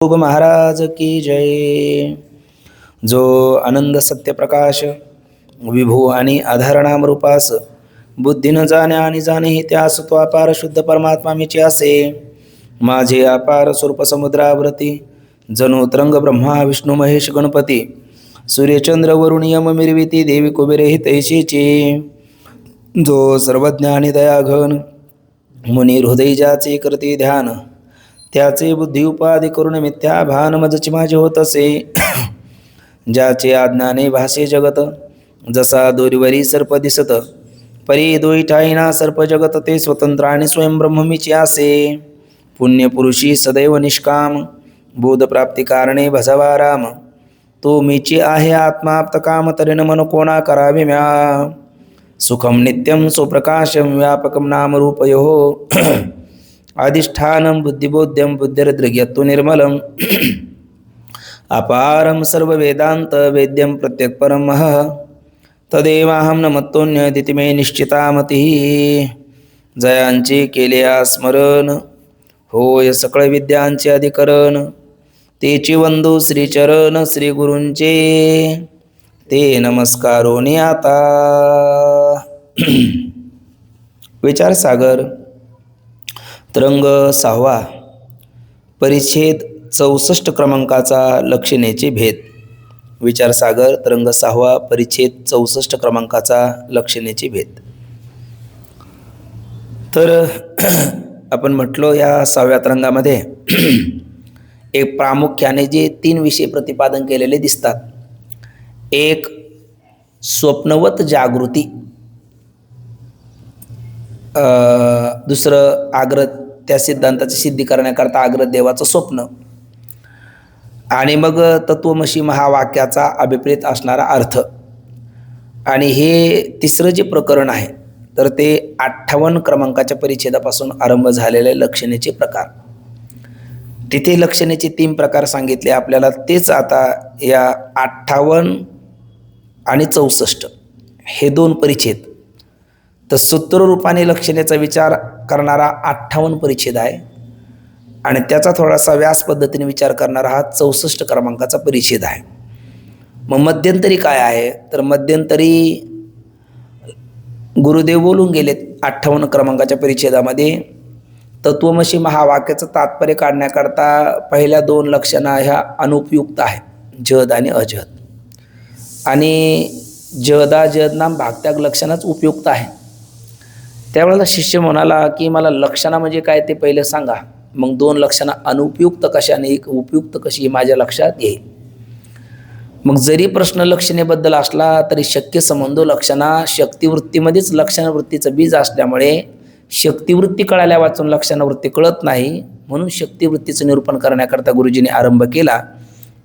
योग महाराज की जय। जो आनंद सत्य प्रकाश विभू आणि आधारणाम रूपास बुद्धी न जाणे आणि जाणे हे त्यास तो अपार शुद्ध परमात्मा मीचे असे। माझे अपार स्वरूप समुद्रावरती जणू तरंग ब्रह्मा विष्णू महेश गणपती सूर्यचंद्र वरुण यम मिरविती देवी कुबेरे हि तैशीची। जो सर्वज्ञ आणि दयाघन मुनी हृदय ज्याचे करते ध्यान त्याचे बुद्धी उपाधी करून मिथ्या भान मजची माझे होत असे। ज्याचे आज्ञाने भासे जगत जसा दोरीवरी सर्प दिसत परी दोईटाईना सर्प जगत ते स्वतंत्र आणि स्वयं ब्रह्ममीचे असे। पुण्य पुरुषी सदैव निष्काम बोध प्राप्ती कारणे भजवा राम तो मीचे आहे आत्माप्त काम तरीन मन कोणा करावे म्या। सुखम नित्यम सुप्रकाशम व्यापकम नाम रूपयो अधिष्ठानं बुद्धिबोध्यं बुद्धिर्दृग्यत्तु निर्मलम् अपारं सर्ववेदान्त वेद्यं प्रत्यक्परं महः तदेवाहं नमतोऽन्यदिति मे निश्चिता मतिः। जयांचे केले स्मरण होय सकळ विद्यांचे अधिकरण तेची वंदू श्रीचरण श्री गुरूंचे ते नमस्कारोनी आता। विचार सागर तरंग 6वा परिच्छेद 64 क्रमांकाचा लक्षणेचे भेद। विचारसागर तरंग 6वा परिच्छेद 64 क्रमांकाचा लक्षणेचे भेद। तर आपण म्हटलो या 6व्या तरंगामध्ये एक प्रामुख्याने जे 3 विषय प्रतिपादन केलेले दिसतात। एक स्वप्नवत जागृती, दुसरं आग्रह त्या सिद्धांताची सिद्धी करण्याकरता आग्रह देवाचं स्वप्न, आणि मग तत्वमसी महावाक्याचा अभिप्रेत असणारा अर्थ। आणि हे तिसरं जे प्रकरण आहे तर ते 58 क्रमांकाच्या परिच्छेदापासून आरंभ झालेले लक्षणेचे प्रकार। तिथे लक्षणेचे 3 प्रकार सांगितले आपल्याला, तेच आता या 58 आणि 64 हे 2 परिच्छेद। तर सूत्र रूपाने लक्षणेचा विचार करणारा 58 परिच्छेद आहे आणि त्याचा थोडासा व्यास पद्धतीने विचार करणारा हा 64 क्रमांकाचा परिच्छेद आहे। मग मध्यंतरी काय आहे तर मध्यंतरी गुरुदेव बोलून गेलेत 58 क्रमांकाच्या परिच्छेदामध्ये तत्वमसी महावाक्याचं तात्पर्य काढण्याकरता पहिल्या 2 लक्षणा ह्या अनुपयुक्त आहे, जद आणि अजद। आणि जदाजद नाम भागत्याग लक्षणच उपयुक्त आहे। त्यावेळेला शिष्य म्हणाला की मला लक्षणा म्हणजे काय ते पहिले सांगा, मग 2 लक्षणा अनुपयुक्त कशा आणि एक उपयुक्त कशी हे माझ्या लक्षात येईल। मग जरी प्रश्न लक्षणेबद्दल असला तरी शक्य संबंध लक्षणा शक्तिवृत्तीमध्येच लक्षणवृत्तीचं बीज असल्यामुळे शक्तिवृत्ती कळाल्या वाचून लक्षणवृत्ती कळत नाही, म्हणून शक्तिवृत्तीचं निरूपण करण्याकरता गुरुजींनी आरंभ केला।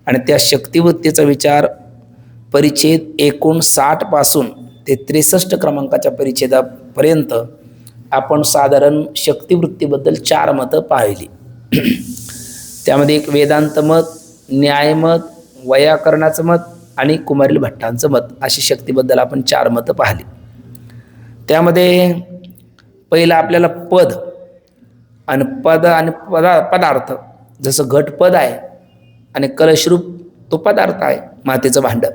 आणि त्या शक्तिवृत्तीचा विचार परिच्छेद 59 पासून ते 63 क्रमांकाच्या परिच्छेदापर्यंत आपण साधारण शक्तिवृत्तीबद्दल 4 मतं पाहिली। त्यामध्ये एक वेदांत मत, न्यायमत, वैयाकरणाचं मत आणि कुमारिल भट्टांचं मत, अशी शक्तीबद्दल आपण 4 मतं पाहिली। त्यामध्ये पहिलं आपल्याला पद आणि पदार्थ, जसं घटपद आहे आणि कलशरूप तो पदार्थ आहे मातेचं भांड।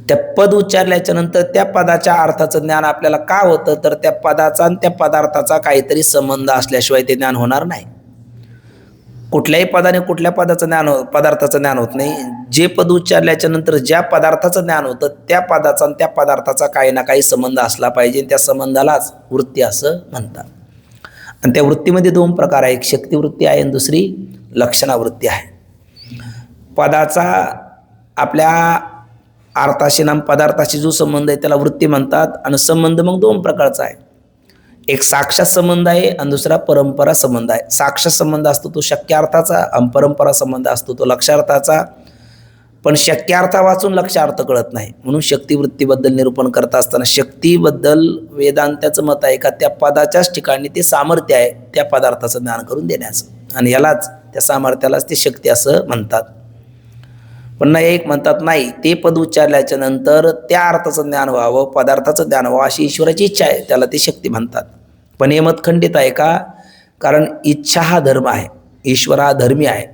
त्या पद उच्चारल्याच्या नंतर त्या पदाच्या अर्थाचं ज्ञान आपल्याला का होतं तर त्या पदाचा आणि त्या पदार्थाचा काहीतरी संबंध असल्याशिवाय ते ज्ञान होणार नाही। कुठल्याही पदाने कुठल्या पदार्थाचं ज्ञान होत नाही। जे पद उच्चारल्याच्या नंतर ज्या पदार्थाचं ज्ञान होतं त्या पदाचा आणि त्या पदार्थाचा काही ना काही संबंध असला पाहिजे, त्या संबंधालाच वृत्ती असं म्हणतात। आणि त्या वृत्तीमध्ये 2 प्रकार आहे, एक शक्तिवृत्ती आहे आणि दुसरी लक्षणावृत्ती आहे। पदाचा आपल्या अर्थाशी नाम पदार्थाशी जो संबंध आहे त्याला वृत्ती म्हणतात। आणि संबंध मग 2 प्रकारचा आहे, एक साक्षात संबंध आहे आणि दुसरा परंपरा संबंध आहे। साक्षात संबंध असतो तो शक्यार्थाचा आणि परंपरा संबंध असतो तो लक्षार्थाचा। पण शक्यार्थ वाचून लक्षार्थ कळत नाही, म्हणून शक्तिवृत्तीबद्दल निरूपण करत असताना शक्तीबद्दल वेदांताचं मत आहे का त्या पदाच्याच ठिकाणी ते सामर्थ्य आहे त्या पदार्थाचं ज्ञान करून देण्याचं, आणि यालाच त्या सामर्थ्यालाच ते शक्ती असं म्हणतात। पण नाही एक म्हणतात नाही, ते पद उच्चारल्याच्या नंतर त्या अर्थाचं ज्ञान व्हावं, पदार्थाचं ज्ञान व्हावं अशी ईश्वराची इच्छा आहे, त्याला ते शक्ती म्हणतात। पण हे मत खंडित आहे का? कारण इच्छा हा धर्म आहे, ईश्वर हा धर्मी आहे,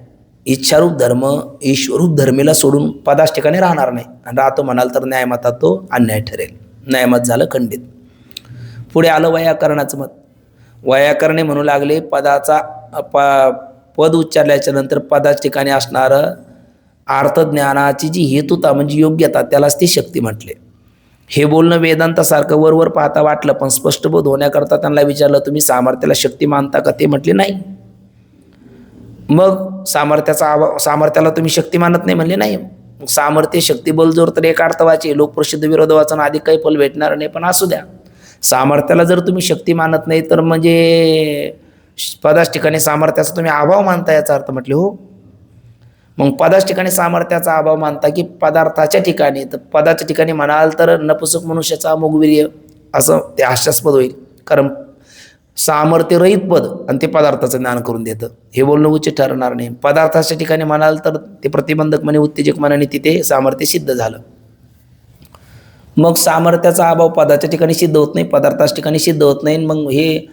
इच्छारूप धर्म ईश्वरूप धर्मीला सोडून पदाच ठिकाणी राहणार नाही, आणि राहतो म्हणाल तर न्यायमतात तो अन्याय ठरेल. न्यायमत झालं खंडित. पुढे आलं वैयाकरणाचं मत. वैयाकरणे म्हणू लागले पदाचा पद उच्चारल्याच्या नंतर पदाच ठिकाणी असणारं अर्थज्ञानाची जी हेतुता म्हणजे योग्यता त्यालाच ती शक्ती म्हटले. हे बोलणं वेदांतासारखं वरवर पाहता वाटलं, पण स्पष्ट बोध होण्याकरता त्यांना विचारलं तुम्ही सामर्थ्याला शक्ती मानता का? ते म्हटले नाही. मग सामर्थ्याला तुम्ही शक्ती मानत नाही म्हणले नाही. सामर्थ्य शक्ती बलजोर तर एक अर्थवाची लोकप्रसिद्ध विरोध वाचन आधी काही फल भेटणार नाही, पण असू द्या. सामर्थ्याला जर तुम्ही शक्ती मानत नाही तर म्हणजे पदाच ठिकाणी सामर्थ्याचा तुम्ही अभाव मानता याचा अर्थ म्हटले. हो, मग पदाच ठिकाणी सामर्थ्याचा अभाव मानता की पदार्थाच्या ठिकाणी? तर पदाच्या ठिकाणी म्हणाल तर नपुसक मनुष्याचा अमोघवीर्य असं ते हास्यास्पद होईल, कारण सामर्थ्य रहित पद आणि ते पदार्थाचं ज्ञान करून देतं, हे बोलणं उचित ठरणार नाही. पदार्थाच्या ठिकाणी म्हणाल तर ते प्रतिबंधक म्हणे उत्तेजक मनाने तिथे सामर्थ्य सिद्ध झालं. मग सामर्थ्याचा अभाव पदाच्या ठिकाणी सिद्ध होत नाही, पदार्थाच्या ठिकाणी सिद्ध होत नाही. मग हे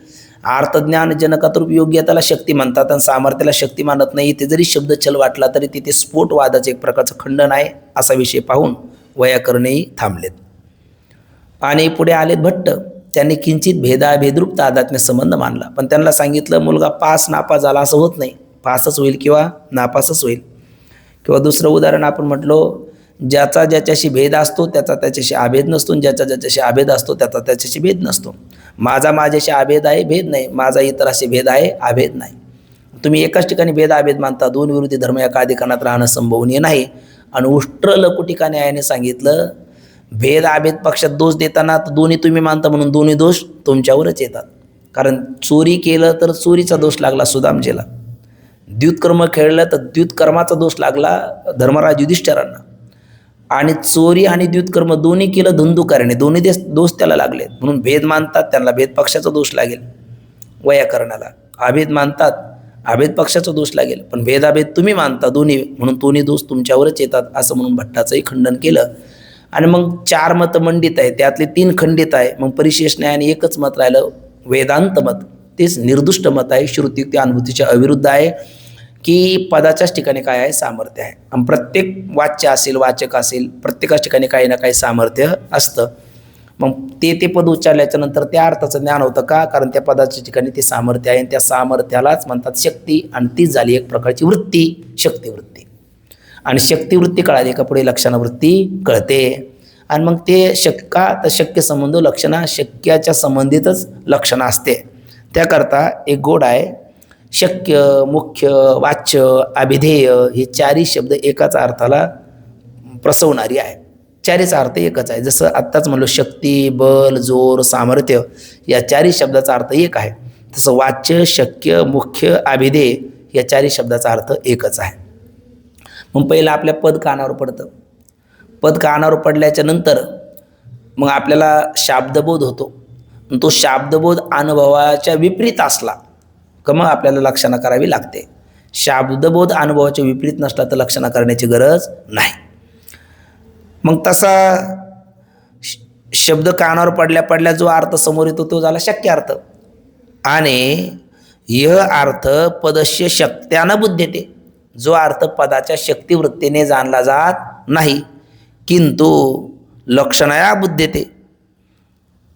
अर्थज्ञान जनकातूप योग्यताला शक्ती म्हणतात आणि सामर्थ्याला शक्ती मानत नाही. ते जरी शब्द छल वाटला तरी तिथे स्फोटवादाचं एक प्रकारचं खंडन आहे असा विषय पाहून वैयाकरणेही थांबलेत. आणि पुढे आलेत भट्ट. त्यांनी किंचित भेदाभेदरूप तादात्म्य संबंध मानला, पण त्यांना सांगितलं मुलगा पास नापास झाला असं होत नाही, पासच होईल किंवा नापासच होईल. किंवा दुसरं उदाहरण आपण म्हटलो, ज्याचा ज्याच्याशी भेद असतो त्याचा त्याच्याशी अभेद नसतो, ज्याचा ज्याच्याशी अभेद असतो त्याचा त्याच्याशी भेद नसतो. माझा माझ्याशी अभेद आहे, भेद नाही. माझा इतराशी भेद आहे, अभेद नाही. तुम्ही एकाच ठिकाणी भेद अभेद मानता, दोन विरोधी धर्म एका अधिकरणात राहणं संभवनीय नाही. आणि उष्ट्र लकुटिका न्यायाने सांगितलं भेद अभेद पक्षात दोष देताना दोन्ही तुम्ही मानता म्हणून दोन्ही दोष तुमच्यावरच येतात. कारण चोरी केलं तर चोरीचा दोष लागला सुदामजीला, द्युतकर्म खेळलं तर द्युतकर्माचा दोष लागला धर्मराज युधिष्ठिरांना, आणि चोरी आणि द्युतकर्म दोन्ही केलं धुंदुकार्याने, दोन्ही दोष त्याला लागले म्हणून भेद मानतात, त्यांना भेद पक्षाचा दोष लागेल. वैयाकरणाला अभेद मानतात, अभेद पक्षाचा दोष लागेल, पण भेदाभेद तुम्ही मानता दोन्ही म्हणून दोन्ही दोष तुमच्यावरच येतात असं म्हणून भट्टाचंही खंडन केलं. आणि मग 4 मत मंडित आहे, त्यातले 3 खंडित आहे. मग परिशेष न्यायाने एकच मत राहिलं वेदांत मत, तेच निर्दुष्ट मत आहे, श्रुती अनुभूतीच्या अविरुद्ध आहे की पदाच्याच ठिकाणी काय आहे सामर्थ्य आहे. आणि प्रत्येक वाच्य असेल वाचक असेल प्रत्येकाच ठिकाणी काही ना काही सामर्थ्य असतं. मग ते पद उच्चारल्याच्या नंतर त्या अर्थाचं ज्ञान होतं का? कारण त्या पदाच्या ठिकाणी ते सामर्थ्य आहे, आणि त्या सामर्थ्यालाच म्हणतात शक्ती, आणि तीच झाली एक प्रकारची वृत्ती, शक्तिवृत्ती. आणि शक्तिवृत्ती कळाली का पुढे लक्षणवृत्ती कळते. आणि मग ते शक्य संबंध लक्षणा शक्याच्या संबंधितच लक्षणं असते. त्याकरता एक गोड आहे, शक्य, मुख्य, वाच्य, अभिधेय हे 4ही शब्द एकाच अर्थाला प्रसवणारी आहे. 4हीचा अर्थ एकच आहे. जसं आत्ताच म्हणलो शक्ती, बल, जोर, सामर्थ्य या 4ही शब्दाचा अर्थ एक आहे, तसं वाच्य, शक्य, मुख्य, अभिधेय या 4ही शब्दाचा अर्थ एकच आहे. मग पहिलं आपल्या पद कानावर पडतं. पद कानावर पडल्याच्या नंतर मग आपल्याला शाब्दबोध होतो. तो शाब्दबोध अनुभवाच्या विपरीत असला का मग आपल्याला लक्षणा करावी लागते. शाब्दबोध अनुभवाच्या विपरीत नसला तर लक्षणा करण्याची गरज नाही. मग तसा शब्द कानावर पडल्या पडल्या जो अर्थ समोर येतो तो झाला शक्य अर्थ. आणि यह अर्थ पदस्य शक्त्यानं बुद्धेते, जो अर्थ पदाच्या शक्तिवृत्तीने जाणला जात नाही, किंतु लक्षणया बुद्धेते,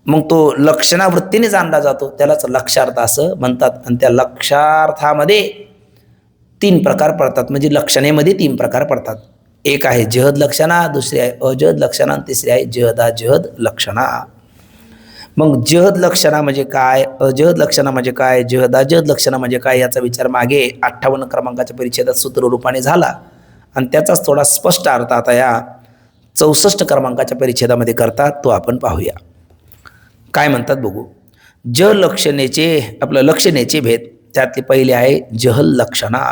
मग तो लक्षणावृत्तीने जाणला जातो, त्यालाच लक्षार्थ असं म्हणतात. आणि त्या लक्षार्थामध्ये 3 प्रकार पडतात, म्हणजे लक्षणेमध्ये 3 प्रकार पडतात. एक आहे जहद लक्षणा, दुसरी आहे अजहद लक्षणा, आणि तिसरी आहे जहदाजहद लक्षणा. मग जहद लक्षणा म्हणजे काय, अजहद लक्षणा म्हणजे काय, जहदाजहद लक्षणा म्हणजे काय याचा विचार मागे 58 क्रमांकाच्या परिच्छेदात सूत्ररूपाने झाला, आणि त्याचाच थोडा स्पष्ट अर्थ आता या 64 क्रमांकाच्या परिच्छेदामध्ये करतात, तो आपण पाहूया. काय म्हणतात बघू. लक्षणेचे भेद, त्यातले पहिले आहे जहल लक्षणा.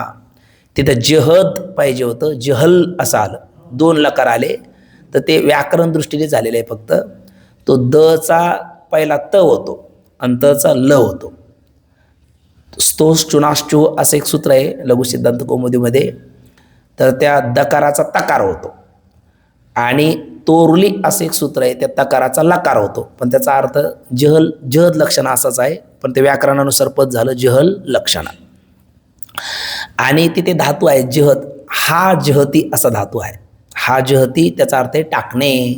तिथं जहद पाहिजे होतं, जहल असं आलं, 2 लकार आले, तर ते व्याकरण दृष्टीने झालेलं आहे. फक्त तो दचा पहिला त होतो आणि तचा ल होतो. स्तोष चुनाश्चू असं एक सूत्र आहे लघुसिद्धांत कौमुदीमध्ये, तर त्या दकाराचा तकार होतो, आणि तोरली असं एक सूत्र आहे त्या तकाराचा लकार होतो, पण त्याचा अर्थ जहद लक्षणा असाच आहे, पण ते व्याकरणानुसार पद झालं जहल लक्षणा. आणि तिथे धातू आहे जहत, हा जहती असा धातू आहे. हा जहती त्याचा अर्थ आहे टाकणे.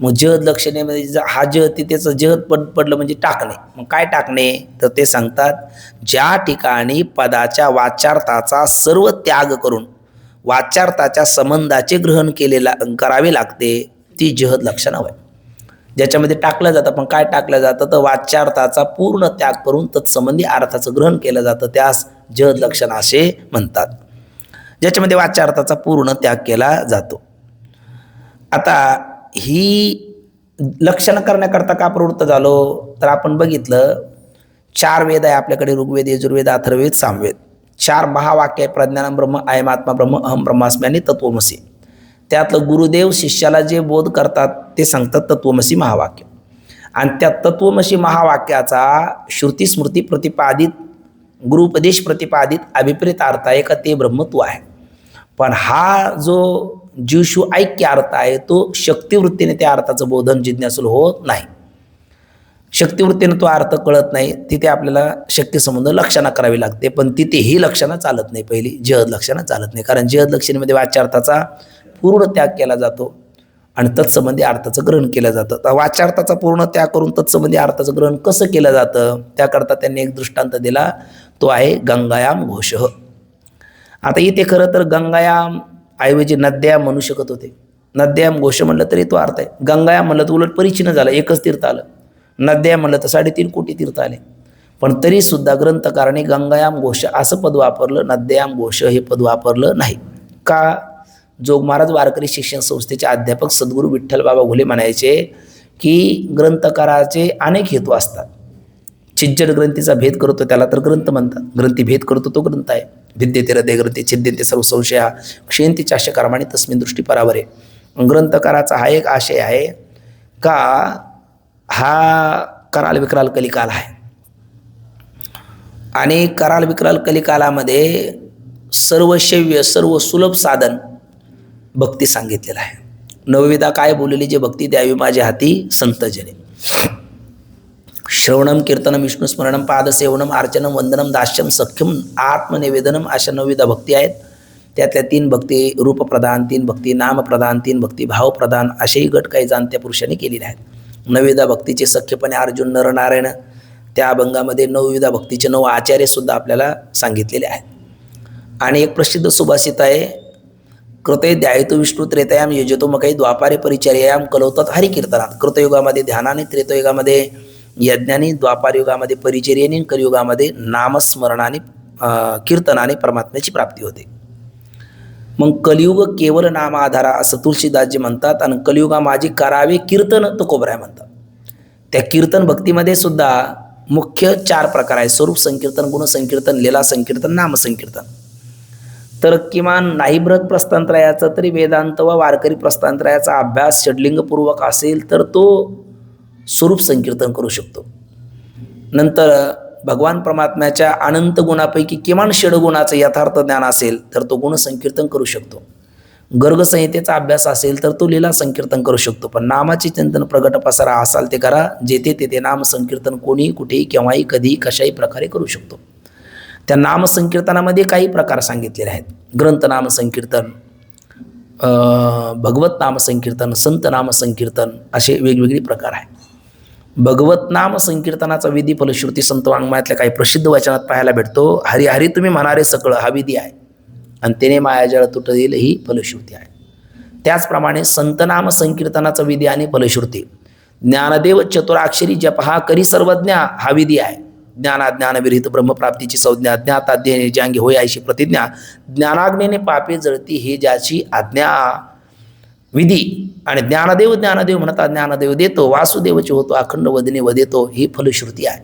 मग जहद लक्षणेमध्ये हा जहती त्याचं जहद पडलं म्हणजे टाकणे. मग काय टाकणे, तर ते सांगतात ज्या ठिकाणी पदाच्या वाच्यार्थाचा सर्व त्याग करून वाच्यार्थाच्या संबंधाचे ग्रहण करावे लागते ती जहद लक्षण आहे. ज्याच्यामध्ये टाकलं जातं, पण काय टाकलं जातं तर वाच्यार्थाचा पूर्ण त्याग करून तत्संबंधी अर्थाचं ग्रहण केलं जातं, त्यास जहद लक्षण असे म्हणतात, ज्याच्यामध्ये वाच्यार्थाचा पूर्ण त्याग केला जातो. आता ही लक्षण करण्याकरता का प्रवृत्त झालो, तर आपण बघितलं 4 वेद आहे आपल्याकडे, ऋग्वेद, यजुर्वेद, अथर्ववेद, सामवेद. 4 महावाक्य आहे, प्रज्ञानम ब्रह्म, अयमात्मा ब्रह्म, अहम ब्रह्मास्मी आणि तत्वमसी. त्यातलं गुरुदेव शिष्याला जे बोध करतात ते सांगतात तत्वमसी महावाक्य. आणि त्या तत्वमसी महावाक्याचा श्रुती स्मृती प्रतिपादित, गुरुपदेश प्रतिपादित अभिप्रेत अर्थ आहे का ते ब्रह्मत्व आहे. पण हा जो जीवशू ऐक्य अर्थ आहे तो शक्तिवृत्तीने त्या अर्थाचं बोधन जिज्ञासूला होत नाही. शक्तिवृत्तीने तो अर्थ कळत नाही, तिथे आपल्याला शक्य संबंध लक्षणा करावी लागते. पण तिथे ही लक्षणं चालत नाही, पहिली जहद लक्षणं चालत नाही, कारण जहद लक्षणेमध्ये वाच्यार्थाचा पूर्ण त्याग केला जातो आणि तत्संबंधी अर्थाचं ग्रहण केलं जातं. तर वाच्यार्थाचा पूर्ण त्याग करून तत्संबंधी अर्थाचं ग्रहण कसं केलं जातं, त्याकरता त्यांनी एक दृष्टांत दिला, तो आहे गंगायाम घोष. आता इथे खरं तर गंगायाम ऐवजी नद्याम म्हणू शकत होते. नद्याम घोष म्हणलं तरी तो अर्थ आहे. गंगायाम म्हणलं तर उलट परिचिन्न झालं, एकच तीर्थ आलं. नद्याम म्हणलं तर 3.5 कोटी तीर्थ आले. पण तरीसुद्धा ग्रंथकाराने गंगायाम घोष असं पद वापरलं, नद्याम घोष हे पद वापरलं नाही का. जोग महाराज वारकरी शिक्षण संस्थेचे अध्यापक सद्गुरू विठ्ठल बाबा घुले म्हणायचे की ग्रंथकाराचे अनेक हेतू असतात. छिज्जड ग्रंथीचा भेद करतो त्याला तर ग्रंथ म्हणतात, ग्रंथी भेद करतो तो ग्रंथ आहे. भिद्यते हृदय ग्रंथी छिद्यते सर्व संशया क्षयंती चाष्य कर्माणी तस्मिन दृष्टी परावरे. ग्रंथकाराचा हा एक आशय आहे का हा कराल विक्राल कलिकाल आहे आणि कराल विक्राल कलिकालामध्ये सर्व शैव्य सर्व सुलभ साधन भक्ती सांगितलेलं आहे. नवविधा काय बोललेली, जे भक्ती द्यावी माझ्या हाती संतजने. श्रवणम कीर्तनम विष्णुस्मरणम पादसेवनम अर्चनम वंदनम दास्यम सख्यम आत्मनिवेदनम अशा नवविधा भक्ती आहेत. त्यातल्या 3 भक्ती रूपप्रधान, 3 भक्ती नामप्रधान, 3 भक्ती भावप्रधान असेही गट काही जाणत्या पुरुषांनी केलेले आहेत. नवविधा भक्तीचे सख्यपणे अर्जुन नरनारायण त्या अभंगामध्ये नवविधा भक्तीचे 9 आचार्यसुद्धा आपल्याला सांगितलेले आहेत. आणि एक प्रसिद्ध सुभाषित आहे, कृतय ध्यायतो विष्णू त्रेतयाम यजतो मग काही द्वापारे परिचर्यायाम कलवतात हरिकीर्तनात. कृतयुगामध्ये ध्यानाने, त्रेतयुगामध्ये यज्ञाने, द्वापारयुगामध्ये परिचर्येने, कलियुगामध्ये नामस्मरणाने कीर्तनाने परमात्म्याची प्राप्ती होते. मग कलियुग केवळ नाम आधारा असं तुलसीदासजी म्हणतात आणि कलियुगामाजी करावे कीर्तन तुकोबराय म्हणतात. त्या कीर्तन भक्तीमध्ये सुद्धा मुख्य 4 प्रकार आहेत, स्वरूप संकीर्तन, गुणसंकीर्तन, लीला संकीर्तन, नामसंकीर्तन. तर किमान नाही बृहत प्रस्थानत्रयाचा तरी वेदांत व वारकरी प्रस्थानत्रयाचा अभ्यास षड्लिंगपूर्वक असेल तर तो स्वरूप संकीर्तन करू शकतो. नंतर भगवान परमात्म्याच्या अनंत गुणापैकी किमान षडगुणाचं यथार्थ ज्ञान असेल तर तो गुणसंकीर्तन करू शकतो. गर्गसंहितेचा अभ्यास असेल तर तो लीला संकीर्तन करू शकतो. पण नामाचे चिंतन प्रगट पसारा असाल ते करा, जेथे तेथे नाम संकीर्तन कोणी कुठेही केव्हाही कधी कशाही प्रकारे करू शकतो. त्या नामसंकीर्तनामध्ये काही प्रकार सांगितलेले आहेत. ग्रंथ नामसंकीर्तन, भगवत नामसंकीर्तन, संत नामसंकीर्तन असे वेगवेगळे प्रकार आहेत. भगवत नाम संकीर्तनाचा विधी फलश्रुती संत वाङ्मयातल्या काही प्रसिद्ध वचनात पाहायला भेटतो. हरी हरी तुम्ही म्हणारे सकळ हा विधी आहे आणि त्याने मायाजळ तुटतील ही फलश्रुती आहे. त्याचप्रमाणे संतनाम संकीर्तनाचा विधी आणि फलश्रुती. ज्ञानदेव चतुराक्षरी जप हा करी सर्वज्ञा हा विधी आहे. ज्ञानाज्ञानविरहित ब्रह्मप्राप्तीची संज्ञा, ज्ञाताज्ञेने ज्यांगी होय अशी प्रतिज्ञा, ज्ञानाग्नेने पापे जळती हे ज्याची आज्ञा विधी. आणि ज्ञानदेव ज्ञानदेव म्हणता ज्ञानदेव देतो, वासुदेवची होतो अखंड वदने वदेतो ही फलश्रुती आहे.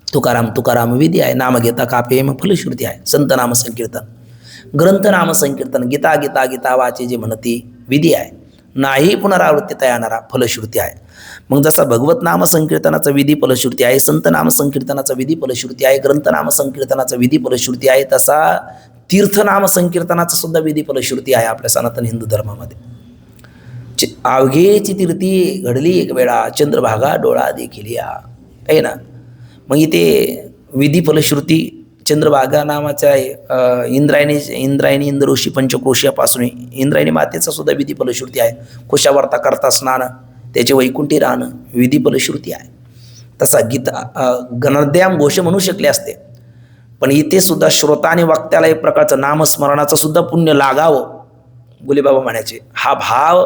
तुकाराम तुकाराम विधी आहे. नाम घेता कापे मग फलश्रुती आहे. संत नाम संकीर्तन, ग्रंथ नाम संकीर्तन, गीता गीता गीता वाचे जे म्हणती विधी आहे. नाही पुनरावृत्ती तयानारा फलश्रुती आहे. मग जसा भगवत नाम संकीर्तनाचा विधी फलश्रुती आहे, संत नाम संकीर्तनाचा विधी फलश्रुती आहे, ग्रंथ नाम संकीर्तनाचा विधी फलश्रुती आहे, तसा तीर्थनाम संकीर्तनाचा सुद्धा विधी फलश्रुती आहे आपल्या सनातन हिंदू धर्मामध्ये. अवघेची तीर्थी घडली एक वेळा, चंद्रभागा डोळा देखील या आहे ना. मग इथे विधी फलश्रुतीचे चंद्रभागा नावाच्या इंद्रायणी इंद्र ऋषी पंचक्रोशीयापासून इंद्रायणी मातेचा सुद्धा विधी फलश्रुती आहे. कुशावर्ता करता स्नान, त्याचे वैकुंठी राहणं विधी फलश्रुती आहे. तसा गीता गणद्याम घोष म्हणू शकले असते, पण इथे सुद्धा श्रोता आणि वक्त्याला एक प्रकारचं नामस्मरणाचं सुद्धा पुण्य लागावं गुलेबाबा म्हणायचे. हा भाव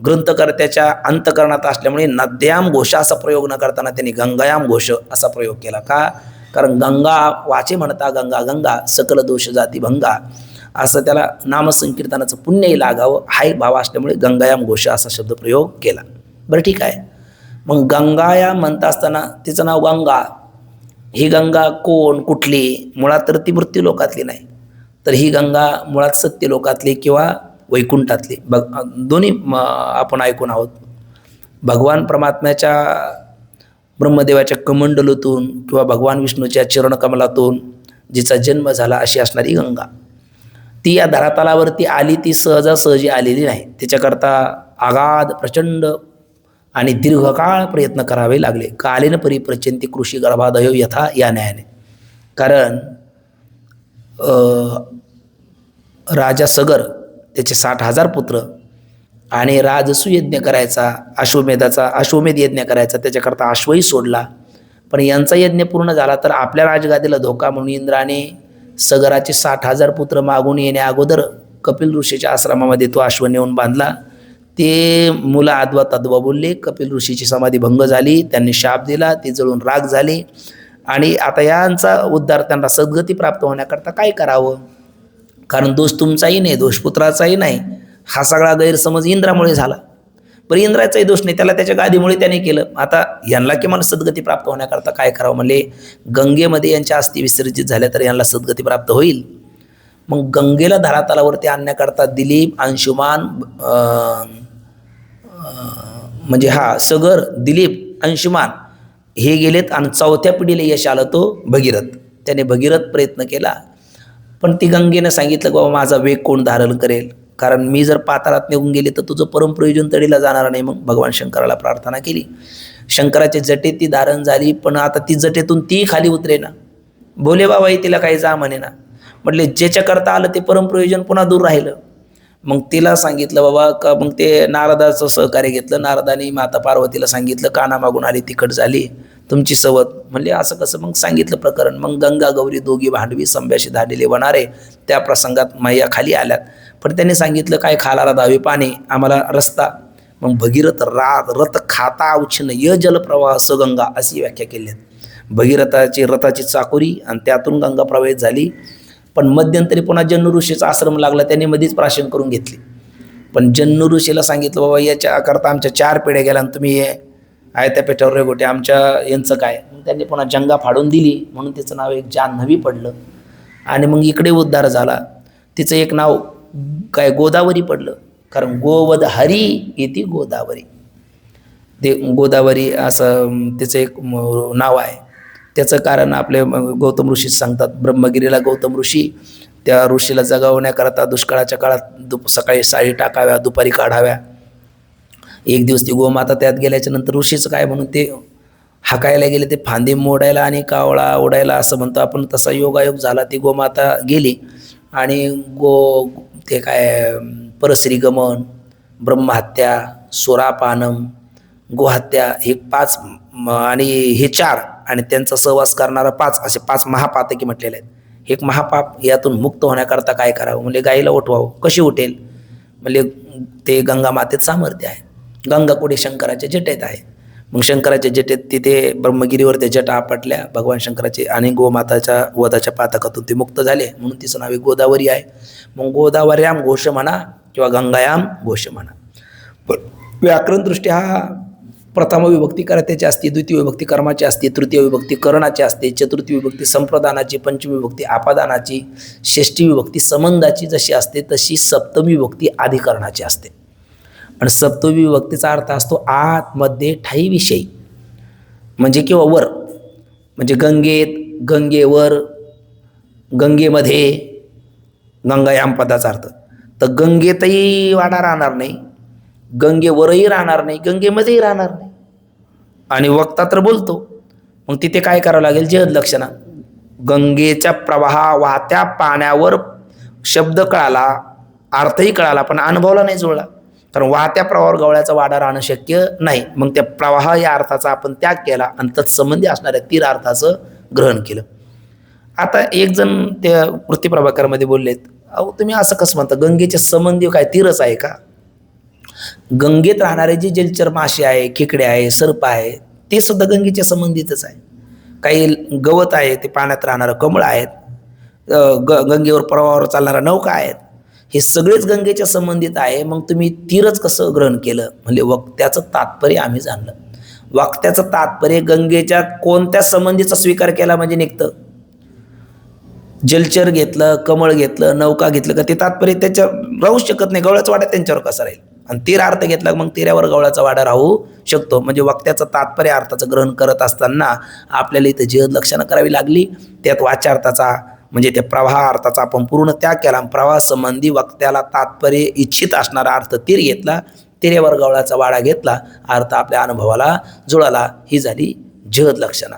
ग्रंथकर्त्याच्या अंतकरणात असल्यामुळे नद्याम घोष असा प्रयोग न करताना त्यांनी गंगायाम घोष असा प्रयोग केला. का? कारण गंगा वाचे म्हणता गंगा गंगा सकल दोष जाती भंगा, असं त्याला नामसंकीर्तनाचं पुण्यही लागावं हा एक भाव असल्यामुळे गंगायाम घोष असा शब्द प्रयोग केला. बरं ठीक आहे. मग गंगायाम म्हणता असताना तिचं नाव गंगा, ही गंगा कोण कुठली? मुळात तर ती मृत्यू लोकातली नाही, तर ही गंगा मुळात सत्य लोकातली किंवा वैकुंठातली दोन्ही आपण ऐकून आहोत. भगवान परमात्म्याच्या ब्रह्मदेवाच्या कमंडलूतून किंवा भगवान विष्णूच्या चरणकमलातून जिचा जन्म झाला अशी असणारी गंगा, ती या धरातलावरती आली, ती सहजासहजी आलेली नाही. त्याच्याकरता अगाध प्रचंड आणि दीर्घकाळ प्रयत्न करावे लागले. कालेन परिप्रचंती कृषी गर्भादयो यथा या न्यायाने. कारण राजा सगर त्याचे 60,000 पुत्र आणि राजसूयज्ञ करायचा, अश्वमेध यज्ञ करायचा, त्याच्याकरता अश्वही सोडला. पण यांचा यज्ञ पूर्ण झाला तर आपल्या राजगादीला धोका म्हणून इंद्राने सगराचे 60,000 पुत्र मागून येण्या अगोदर कपिल ऋषीच्या आश्रमामध्ये तो अश्व नेऊन बांधला. ते मुलं आदवा तद्वा बोलले, कपिल ऋषीची समाधी भंग झाली, त्यांनी शाप दिला, ती जळून राग झाली. आणि आता यांचा उद्धार, त्यांना सद्गती प्राप्त होण्याकरता काय करावं? कारण दोष तुमचाही नाही, दोष पुत्राचाही नाही, हा सगळा गैरसमज इंद्रामुळे झाला. बरं, इंद्राचाही दोष नाही, त्याला त्याच्या गादीमुळे त्याने केलं. आता यांना किमान सद्गती प्राप्त होण्याकरता काय करावं? म्हणले गंगेमध्ये यांच्या अस्थी विसर्जित झाल्या तर यांना सद्गती प्राप्त होईल. मग गंगेला धरातलावरती आणण्याकरता दिलीप, अंशुमान म्हणजे सगर, दिलीप, अंशुमान हे गेलेत आणि चौथ्या पिढीला यश आलं तो भगीरथ. त्याने भगीरथ प्रयत्न केला, पण ती गंगेनं सांगितलं बाबा माझा वेग कोण धारण करेल? कारण मी जर पाताळात निघून गेले तर तुझं परमप्रयोजन तडीला जाणार नाही. मग भगवान शंकराला प्रार्थना केली. शंकराच्या जटेत ती धारण झाली, पण आता ती जटेतून ती खाली उतरेना. भोले बाबाही तिला काही जा म्हणे ना. म्हटले ज्याच्याकरता आलं ते परमप्रयोजन पुन्हा दूर राहिलं. मग तिला सांगितलं बाबा का, मग ते नारदाचं सहकार्य घेतलं. नारदाने माता पार्वतीला सांगितलं काना मागून आली तिखट झाली तुमची सवत. म्हणले असं कसं? मग सांगितलं प्रकरण. मग गंगा गौरी दोघी भांडवी संभ्याशी धाडलेले वनारे त्या प्रसंगात मैया खाली आल्यात. पण त्यांनी सांगितलं काय खालाला दावे पाणी आम्हाला रस्ता. मग भगीरथ रथ खाता उच्छिन्न य जलप्रवाह स गंगा अशी व्याख्या केली आहे. भगीरथाची रथाची चाकोरी आणि त्यातून गंगा प्रवाहित झाली. पण मध्यंतरी पुन्हा जन्नू ऋषीचा आश्रम लागला, त्यांनी मध्येच प्राशन करून घेतली. पण जन्नू ऋषीला सांगितलं बाबा याच्याकरता आमच्या 4 पिढ्या गेल्या आणि तुम्ही आहे त्या पेठावर रेगोटे आमच्या यांचं काय? मग त्यांनी पुन्हा जंगा फाडून दिली, म्हणून तिचं नाव एक जान्हवी पडलं. आणि मग इकडे उद्धार झाला. तिचं एक नाव काय गोदावरी पडलं, कारण गोवध हरी येते गोदावरी. ते गोदावरी असं तिचं एक नाव आहे. त्याचं कारण आपले गौतम ऋषी सांगतात. ब्रह्मगिरीला गौतम ऋषी त्या ऋषीला जगवण्याकरता दुष्काळाच्या काळात सकाळी साडी टाकाव्या, दुपारी काढाव्या. एक दिवस ती गोमाता त्यात गेल्याच्या नंतर ऋषीचं काय म्हणून ते हाकायला गेले, ते फांदे मोडायला आणि कावळा ओढायला असं म्हणतो आपण, तसा योगायोग झाला. ती गोमाता गेली आणि ते काय परश्रीगमन, ब्रह्महत्या, सोरापानम, गोहत्या हे 5 आणि हे 4 आणि त्यांचा सहवास करणारा 5 असे 5 महापातकी म्हटलेले आहेत. एक महापाप यातून मुक्त होण्याकरता काय करावं? म्हणजे गाईला उठवावं. कशी उठेल? म्हणजे ते गंगा मातेत सामर्थ्य आहे. गंगा कुठे? शंकराच्या जटेत आहे. मग शंकराच्या जटेत तिथे ब्रह्मगिरीवर ते जटा आपटल्या भगवान शंकराचे आणि गोमाताच्या वधाच्या पातकातून ते मुक्त झाले, म्हणून तिचं नाव गोदावरी आहे. मग गोदावर्याम घोष म्हणा किंवा गंगायाम घोष म्हणा. पण व्याकरणदृष्ट्या हा प्रथम विभक्ती कर्त्याची असते, द्वितीय विभक्ती कर्माची असते, तृतीय विभक्ती करणाची असते, चतुर्थी विभक्ती संप्रदानाची, पंचमी विभक्ती आपादानाची, षष्ठी विभक्ती संबंधाची जशी असते तशी सप्तमी विभक्ती अधिकरणाची असते. आणि सप्तमी विभक्तीचा अर्थ असतो आत, मध्ये, ठाई, विषयी. म्हणजे किंवा वर, म्हणजे गंगेत, गंगेवर, गंगेमध्ये, गंगायाम पदाचा अर्थ. तर गंगेतही वाडा राहणार नाही, गंगेवरही राहणार नाही, गंगेमध्येही राहणार नाही. आणि वक्ता तर बोलतो, मग तिथे काय करावं लागेल? जहद लक्षणा. गंगेच्या प्रवाहा वाहत्या पाण्यावर शब्द कळाला, अर्थही कळाला, पण अनुभवला नाही जुळला. कारण वाहत्या प्रवाहावर गवळ्याचा वाडा राहणं शक्य नाही. मग त्या प्रवाह या अर्थाचा आपण त्याग केला आणि तत्संबंधी असणाऱ्या तीर अर्थाचं ग्रहण केलं. आता एक जण त्या कृती प्रभाकरमध्ये बोललेत, अहो तुम्ही असं कसं म्हणता, गंगेच्या संबंधी काय तीरच आहे का? गंगेत राहणारे जे जलचर मासे आहे, खेकडे आहे, सर्प आहे, ते सुद्धा गंगेच्या संबंधितच आहे. काही गवत आहे, ते पाण्यात राहणारं कमळ आहेत, गंगेवर प्रवाहावर चालणारा नौका आहेत, हे सगळेच गंगेच्या संबंधित आहे. मग तुम्ही तीरच कसं ग्रहण केलं? म्हणजे वक्त्याचं तात्पर्य आम्ही जाणलं. वक्त्याचं तात्पर्य गंगेच्या कोणत्या संबंधीचा स्वीकार केला म्हणजे निघतं. जलचर घेतलं, कमळ घेतलं, नौका घेतलं का ते तात्पर्य त्याच्या राहूच शकत नाही. गवळ्याचा वाडा त्यांच्यावर कसा राहील? आणि तीर अर्थ घेतला मग तीरावर गवळ्याचा वाडा राहू शकतो. म्हणजे वक्त्याचं तात्पर्य अर्थाचं ग्रहण करत असताना आपल्याला इथं जहद लक्षणं करावी लागली. त्यात वाच्यार्थाचा म्हणजे त्या प्रवाह अर्थाचा आपण पूर्ण त्याग केला. प्रवाह संबंधी वक्त्याला तात्पर्य इच्छित असणारा अर्थ तीर घेतला, तिरेवर गवळ्याचा वाडा घेतला, अर्थ आपल्या अनुभवाला जुळाला. ही झाली जहद लक्षणा.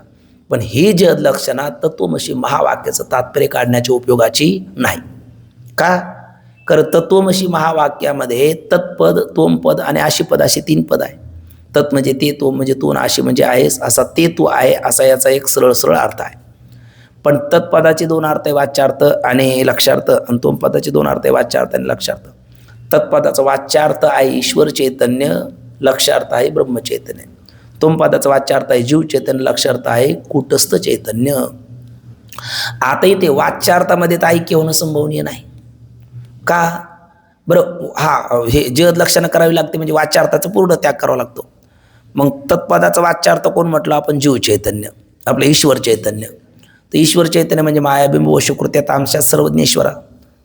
पण ही जहद लक्षणा तत्वमसी महावाक्याचं तात्पर्य काढण्याच्या उपयोगाची नाही. का? कारण तत्वमसी महावाक्यामध्ये तत्पद, तोमपद आणि आशीपद असे 3 पद आहे. तत् म्हणजे ते, तोम म्हणजे तू, आशी म्हणजे आहेस, असा ते तू आहे असा याचा एक सरळ सरळ अर्थ आहे. पण तत्पदाचे 2 अर्थ आहे, वाच्यार्थ आणि लक्षार्थ, आणि तोमपदाचे 2 अर्थ आहे, वाच्यार्थ आणि लक्षार्थ. तत्पदाचा वाच्यार्थ आहे ईश्वर चैतन्य, लक्षार्थ आहे ब्रह्मचैतन्य. तोमपदाचा वाच्यार्थ आहे जीव चैतन्य, लक्षार्थ आहे कूटस्थ चैतन्य. आता इथे वाच्यार्थामध्ये तर ऐक्य होणं संभवनीय नाही. का बरं? हे जहद लक्षणं करावी लागते म्हणजे वाच्यार्थाचा पूर्ण त्याग करावा लागतो. मग तत्पदाचा वाच्यार्थ कोण म्हटलं आपण? जीव चैतन्य, आपलं ईश्वर चैतन्य. तर ईश्वर चैतन्य म्हणजे मायाबिंब वशुकृत्यात आमच्या सर्वज्ञेश्वरा.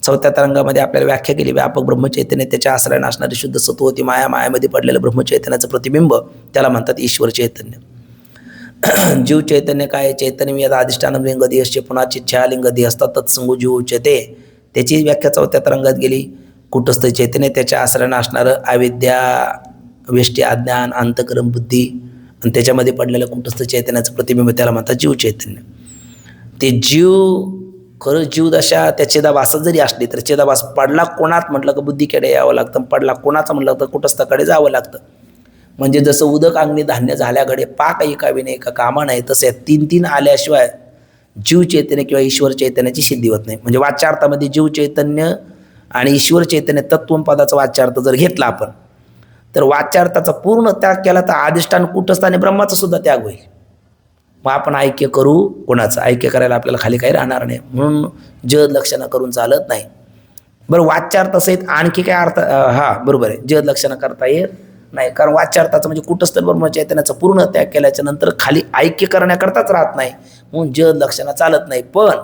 4थ्या तरंगामध्ये आपल्याला व्याख्या केली. व्यापक ब्रह्मचैतन्य, त्याच्या आश्रयाने असणारी शुद्ध सत्व होती माया, मायामध्ये पडलेलं ब्रह्मचैतन्याचं प्रतिबिंब, त्याला म्हणतात ईश्वर चैतन्य. जीव चैतन्य काय? चैतन्य यदा अधिष्ठान लिंग देहश्च पुन्हा चिच्छा लिंग देह असतात तत्संगू जीव उच्यते. त्याची व्याख्या 4थ्या तरंगात गेली. कुटस्थ चैतन्य, त्याच्या आश्रयाने असणारं अविद्या, वेष्टी, अज्ञान, अंतकरण, बुद्धी आणि त्याच्यामध्ये पडलेलं कुटस्थ चैतन्याचं प्रतिबिंब, त्याला म्हणतात जीव चैतन्य. ते जीव खरं जीवदशा त्या चेदाभासात जरी असली तर चेदाभास पडला कोणात म्हटलं का बुद्धीकडे यावं लागतं, पडला कोणाचं म्हटलं तर कुटस्थाकडे जावं लागतं. म्हणजे जसं उदक अंगणी धान्य झाल्याकडे पाक एका विने एका कामा नाही, तसं या 3 आल्याशिवाय जीव चैतन्य किंवा ईश्वर चैतन्याची सिद्धी होत नाही. म्हणजे वाच्यार्थामध्ये जीव चैतन्य आणि ईश्वर चैतन्य तत्वम पदाचा वाच्यार्थ जर घेतला आपण, तर वाच्यार्थाचा पूर्ण त्याग केला तर अधिष्ठान कुटस्थ आणि ब्रह्माचा सुद्धा त्याग होईल. मग आपण ऐक्य करू कोणाचं? ऐक्य करायला आपल्याला खाली काही राहणार नाही. म्हणून जहद लक्षणं करून चालत नाही. बरं, वाच्यार्थ सहित आणखी काय अर्थ? बरोबर आहे, जहद लक्षणं करता येत नाही. कारण वाच्यार्थाचं म्हणजे कुटस्थ ब्रह्मचैतन्याचा पूर्ण त्याग केल्याच्या नंतर खाली ऐक्य करण्याकरताच राहत नाही, म्हणून जहद लक्षणं चालत नाही. पण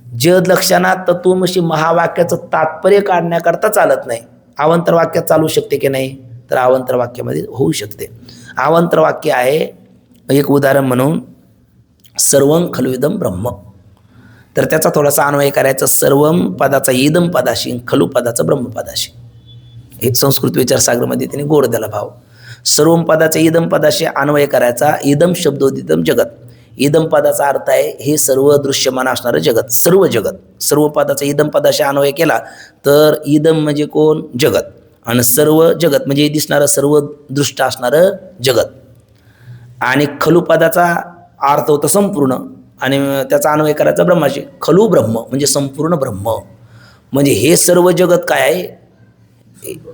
जहद लक्षणात तत्वमसी महावाक्याचं तात्पर्य काढण्याकरता चालत नाही. अवांतर वाक्यात चालू शकते की नाही? तर अवांतर वाक्यामध्ये होऊ शकते. अवांतर वाक्य आहे एक उदाहरण म्हणून सर्वं खलु इदं ब्रह्म. तर त्याचा थोडासा अन्वय करायचा. सर्वं पदाचा इदम पदाशी, खलु पदाचा ब्रह्मपदाशी. हे संस्कृत विचारसागरमध्ये त्याने गोड दिला भाव. सर्वं पदाचा इदम पदाशी अन्वय करायचा. इदम शब्दोदिदम जगत. इदम पदाचा अर्थ आहे हे सर्व दृश्यमान असणारं जगत, सर्व जगत. सर्व पदाचा इदम पदाशी अन्वय केला तर इदम म्हणजे कोण? जगत. आणि सर्व जगत म्हणजे दिसणारं सर्व दृष्ट असणारं जगत. आणि खलु पदाचा अर्थ होतो संपूर्ण, आणि त्याचा अन्वय करायचा ब्रह्माशी. खलु ब्रह्म म्हणजे संपूर्ण ब्रह्म. म्हणजे हे सर्व जगत काय आहे?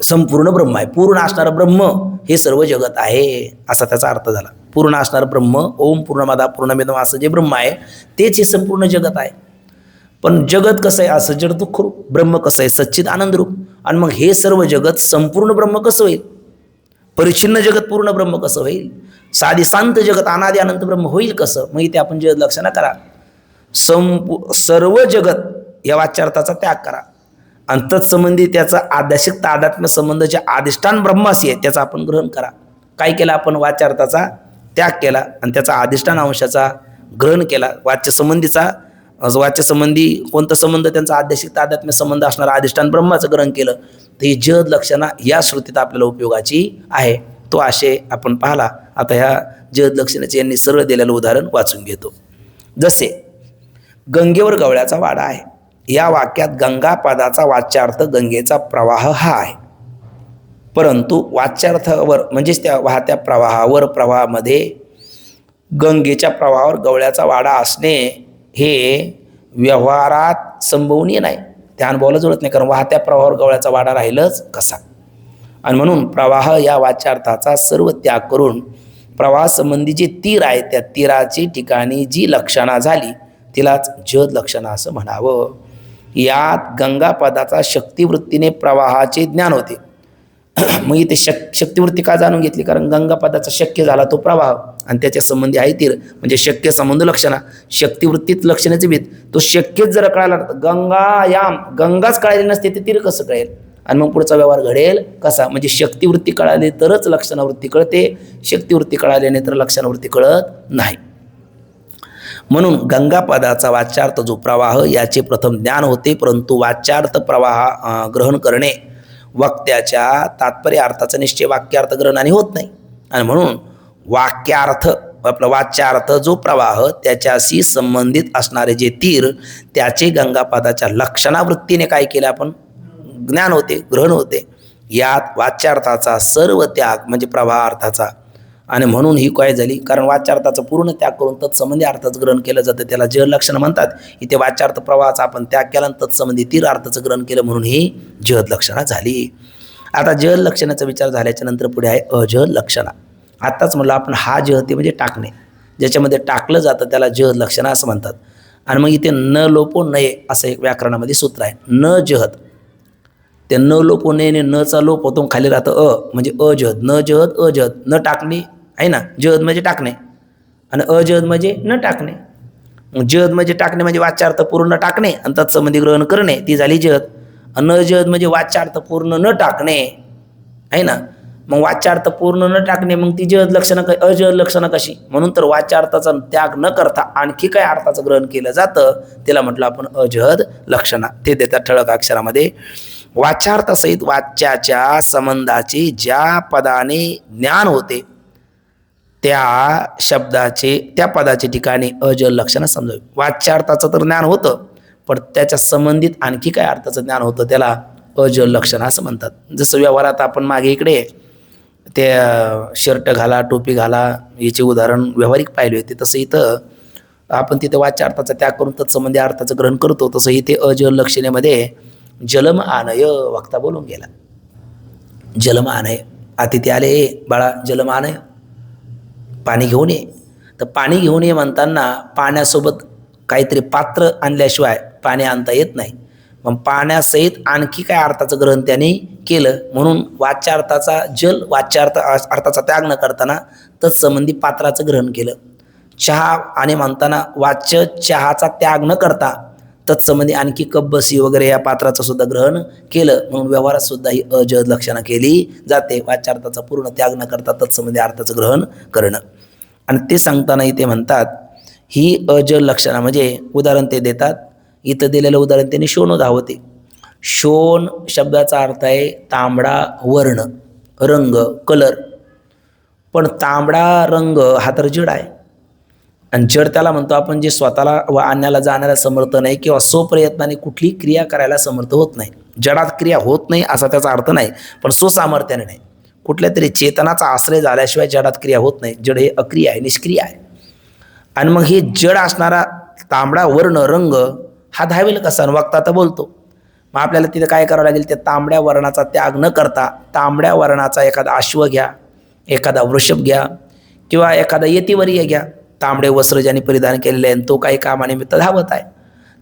संपूर्ण ब्रह्म आहे. पूर्ण असणारं ब्रह्म हे सर्व जगत आहे असा त्याचा अर्थ झाला. पूर्ण असणारं ब्रह्म, ओम पूर्णमदा पूर्णमिदम असं जे ब्रह्म आहे तेच हे संपूर्ण जगत आहे. पण जगत कसं आहे? असं जड दुःख रूप. ब्रह्म कसं आहे? सच्चिद आनंद रूप. आणि मग हे सर्व जगत संपूर्ण ब्रह्म कसं होईल? परिच्छिन्न जगत पूर्ण ब्रह्म कसं होईल? साधी शांत जगत अनादि अनंत ब्रह्म होईल कसं? मग इथे आपण जहद लक्षणं करा. सर्व जगत या वाच्यार्थाचा त्याग करा आणि तत्संबंधी त्याचा आध्यासिक तादात्म्य संबंधाचे अधिष्ठान ब्रह्माशी आहे त्याचा आपण ग्रहण करा. काय केलं आपण? वाच्यार्थाचा त्याग केला आणि त्याचा अधिष्ठान अंशाचा ग्रहण केला. वाच्यसंबंधी कोणता संबंध? त्यांचा आध्यासिक तादात्म्य संबंध असणारा अधिष्ठान ब्रह्माचं ग्रहण केलं. तर ही जहद लक्षणा या श्रुतीत आपल्याला उपयोगाची आहे. तो आशय आपण पाहला. आता ह्या जहद लक्षणाचे यांनी सरळ दिलेलं उदाहरण वाचून घेतो. जसे गंगेवर गवळ्याचा वाडा आहे. या वाक्यात गंगा पदाचा वाच्यार्थ गंगेचा प्रवाह हा आहे. परंतु वाच्यार्थावर म्हणजेच त्या वाहत्या प्रवाहावर प्रवाहामध्ये गंगेच्या प्रवाहावर गवळ्याचा वाडा असणे हे व्यवहारात संभवनीय नाही. त्या अनुभवाला जुळत नाही, कारण वाहत्या प्रवाहावर गवळ्याचा वाडा राहीलच कसा. आणि म्हणून प्रवाह या वाच्यार्थाचा सर्व त्याग करून प्रवाहासंबंधी जे तीर आहे त्या तीराची ठिकाणी जी लक्षणा झाली तिलाच जद लक्षणा असं म्हणावं. यात गंगा पदाचा शक्तिवृत्तीने प्रवाहाचे ज्ञान होते. मग इथे शक्तिवृत्ती का जाणून घेतली, कारण गंगा पदाचा शक्य झाला तो प्रवाह आणि त्याच्या संबंधी आहे तीर, म्हणजे शक्य संबंध लक्षणा. शक्तिवृत्तीत लक्षणाचे भेद, तो शक्यच जर कळाला गंगायाम, गंगाच कळाली नसते ते तीर कसं कळेल आणि मग पुढचा व्यवहार घडेल कसा. म्हणजे शक्तिवृत्ती कळाली तरच लक्षणावृत्ती कळते, शक्तिवृत्ती कळाल्याने तर लक्षणावृत्ती कळत नाही. म्हणून गंगा पदाचा वाच्यार्थ जो प्रवाह याचे प्रथम ज्ञान होते, परंतु वाच्यार्थ प्रवाह ग्रहण करणे वक्त्याच्या तात्पर्य अर्थाचा निश्चय वाक्यार्थ ग्रहणाने होत नाही. आणि म्हणून वाक्यार्थ आपला वाच्यार्थ जो प्रवाह त्याच्याशी संबंधित असणारे जे तीर त्याचे गंगापदाच्या लक्षणावृत्तीने काय केले आपण ज्ञान होते, ग्रहण होते. यात वाच्यार्थाचा सर्व त्याग म्हणजे प्रवाह अर्थाचा. आणि म्हणून ही काय झाली, कारण वाच्यार्थाचा पूर्ण त्याग करून तत्संबंधी अर्थाचं ग्रहण केलं जातं, त्याला जड लक्षण म्हणतात. इथे वाच्यार्थ प्रवाहाचा आपण त्याग केला आणि तत्संबंधी तीर अर्थाचं ग्रहण केलं म्हणून ही जड लक्षणा झाली. आता जड लक्षणाचा विचार झाल्याच्या नंतर पुढे आहे अजड लक्षणा. आत्ताच म्हणलं आपण हा जहते म्हणजे टाकणे, ज्याच्यामध्ये टाकलं जातं त्याला जहद लक्षणा असं म्हणतात. आणि मग इथे न लोपो नये असं एक व्याकरणामध्ये सूत्र आहे. न जहद, ते न लोपो नयेने नचा लोप होतो, खाली राहतं म्हणजे अजहद. न जहद अजहद, न टाकणे आहे ना, जहद म्हणजे टाकणे आणि अजहद म्हणजे न टाकणे. जहद म्हणजे टाकणे म्हणजे वाच्यार्थ पूर्ण टाकणे आणि तत्संबंधी ग्रहण करणे, ती झाली जहद. आणि अजहद म्हणजे वाच्यार्थ पूर्ण न टाकणे आहे ना, मग वाच्यार्थ पूर्ण न टाकणे, मग ती जहद लक्षणं अजहद लक्षणं कशी. म्हणून तर वाच्यार्थाचा त्याग न करता आणखी काय अर्थाचं ग्रहण केलं जातं त्याला म्हटलं आपण अजहद लक्षणा. ते देतात ठळक अक्षरामध्ये. वाच्यार्थसहित वाच्याच्या संबंधाचे ज्या पदाने ज्ञान होते त्या शब्दाचे त्या पदाचे ठिकाणी अजड लक्षणं समजावी. वाच्यार्थाचं तर ज्ञान होतं, पण त्याच्या संबंधित आणखी काय अर्थाचं ज्ञान होतं त्याला अजड लक्षणं असं म्हणतात. जसं व्यवहारात आपण मागे इकडे ते शर्ट घाला टोपी घाला याचे उदाहरण व्यावहारिक पाहिले होते, तसं इथं आपण तिथे वाच्यार्थाचा त्याग करून तत्संबंधी अर्थाचं ग्रहण करतो. तसं इथे अजड लक्षणेमध्ये जलम आनय वक्ता बोलून गेला. जलम आनय, अतिथी आले बाळा जलम आनय, पाणी घेऊन ये. तर पाणी घेऊन ये म्हणताना पाण्यासोबत काहीतरी पात्र आणल्याशिवाय पाणी आणता येत नाही. मग पाण्यासहित आणखी काय अर्थाचं ग्रहण त्याने केलं, म्हणून वाच्यार्थाचा जल वाच्यार्थ अर्थाचा त्याग न करताना तत्संबंधी पात्राचं ग्रहण केलं. चहा आणि म्हणताना वाच्य चहाचा त्याग न करता तत्संबंधी आणखी कप बसी वगैरे या पात्राचं सुद्धा ग्रहण केलं, म्हणून व्यवहारात सुद्धा ही अजड लक्षणं केली जाते. वाच्यार्थाचा पूर्ण त्याग न करता तत्संबंधी अर्थाचं ग्रहण करणं. आणि ते सांगताना इथे म्हणतात ही अजड लक्षणं म्हणजे उदाहरण ते देतात. इथं दिलेलं उदाहरण त्यांनी शोण धावते. शोण शब्दाचा अर्थ आहे तांबडा वर्ण, रंग, कलर. पण तांबडा रंग हा तर जड आहे आणि जड त्याला म्हणतो आपण जे स्वतःला व आणण्याला जाण्याला समर्थ नाही किंवा स्वप्रयत्नाने कुठली क्रिया करायला समर्थ होत नाही. जडात क्रिया होत नाही असा त्याचा अर्थ नाही, पण स्वसामर्थ्याने नाही, कुठल्या तरी चेतनाचा आश्रय झाल्याशिवाय जडात क्रिया होत नाही. जड हे अक्रिय आहे, निष्क्रिय आहे. आणि मग हे जड असणारा तांबडा वर्ण रंग हा धावेल कसा वक्ता तर बोलतो. मग आपल्याला तिथे काय करावं लागेल, त्या तांबड्या वर्णाचा त्याग न करता तांबड्या वर्णाचा एखादा अश्व घ्या, एखादा वृषभ घ्या किंवा एखादा यतिवर्य घ्या. तांबडे वस्त्र ज्याने परिधान केलेले आहे तो काही कामानिमित्त धावत आहे,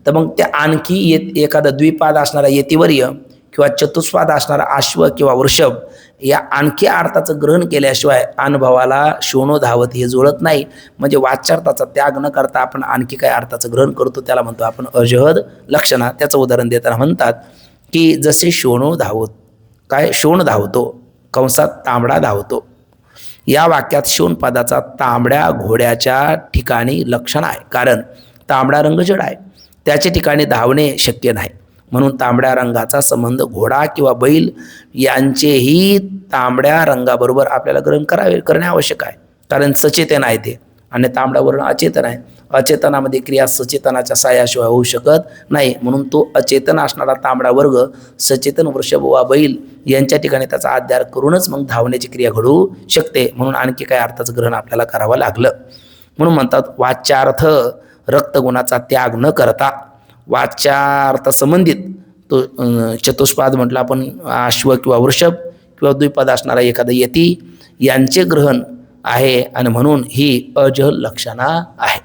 तर मग त्या आणखी एखादा द्विपाद असणारा यतिवर्य किंवा चतुष्पाद असणारा अश्व किंवा वृषभ या आणखी अर्थाचं ग्रहण केल्याशिवाय अनुभवाला शोणो धावत हे जुळत नाही. म्हणजे वाच्यार्थाचा त्याग न करता आपण आणखी काय अर्थाचं ग्रहण करतो त्याला म्हणतो आपण अजहद लक्षणा. त्याचं उदाहरण देताना म्हणतात की जसे शोणो धावत, काय शोण धावतो कंसात तांबडा धावतो. या वाक्यात शोण पदाचा तांबड्या घोड्याच्या ठिकाणी लक्षण आहे, कारण तांबडा रंग जड आहे, त्याच्या ठिकाणी धावणे शक्य नाही. म्हणून तांबड्या रंगाचा संबंध घोडा किंवा बैल यांचेही तांबड्या रंगाबरोबर आपल्याला ग्रहण करणे आवश्यक आहे, कारण सचेतन आहे ते आणि तांबडा वर्ण अचेतन आहे. अचेतनामध्ये क्रिया सचेतनाच्या साह्याशिवाय होऊ शकत नाही, म्हणून तो अचेतन असणारा तांबडा वर्ग सचेतन वृषभ वा बैल यांच्या ठिकाणी त्याचा अध्यार करूनच मग धावण्याची क्रिया घडू शकते. म्हणून आणखी काय अर्थाचं ग्रहण आपल्याला करावं लागलं. म्हणून म्हणतात वाच्यार्थ रक्तगुणाचा त्याग न करता, वाच्यार्थ संबंधित तो चतुष्पाद म्हटलं आपण, अश्व किंवा वृषभ किंवा द्विपद असणारा एखादा यती यांचे ग्रहण आहे आणि म्हणून ही अजल लक्षणा आहेत.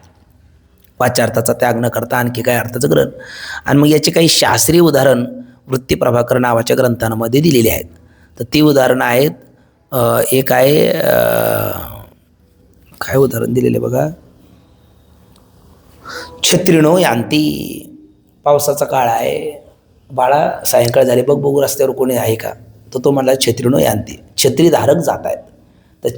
वाच्यार्थाचा त्याग न करता आणखी काय अर्थाचं ग्रहण. आणि मग याचे काही शास्त्रीय उदाहरण वृत्तीप्रभाकर नावाच्या ग्रंथांमध्ये दिलेली आहेत. तर ती उदाहरणं आहेत, एक आहे काय उदाहरण दिलेले बघा, छत्रिणो यांती, पावसाचा काळ आहे, बाळा सायंकाळ झाले बघ बघू रस्त्यावर कोणी आहे का, तर तो म्हणला छत्रिणो यांती, छत्रीधारक जात आहेत. तर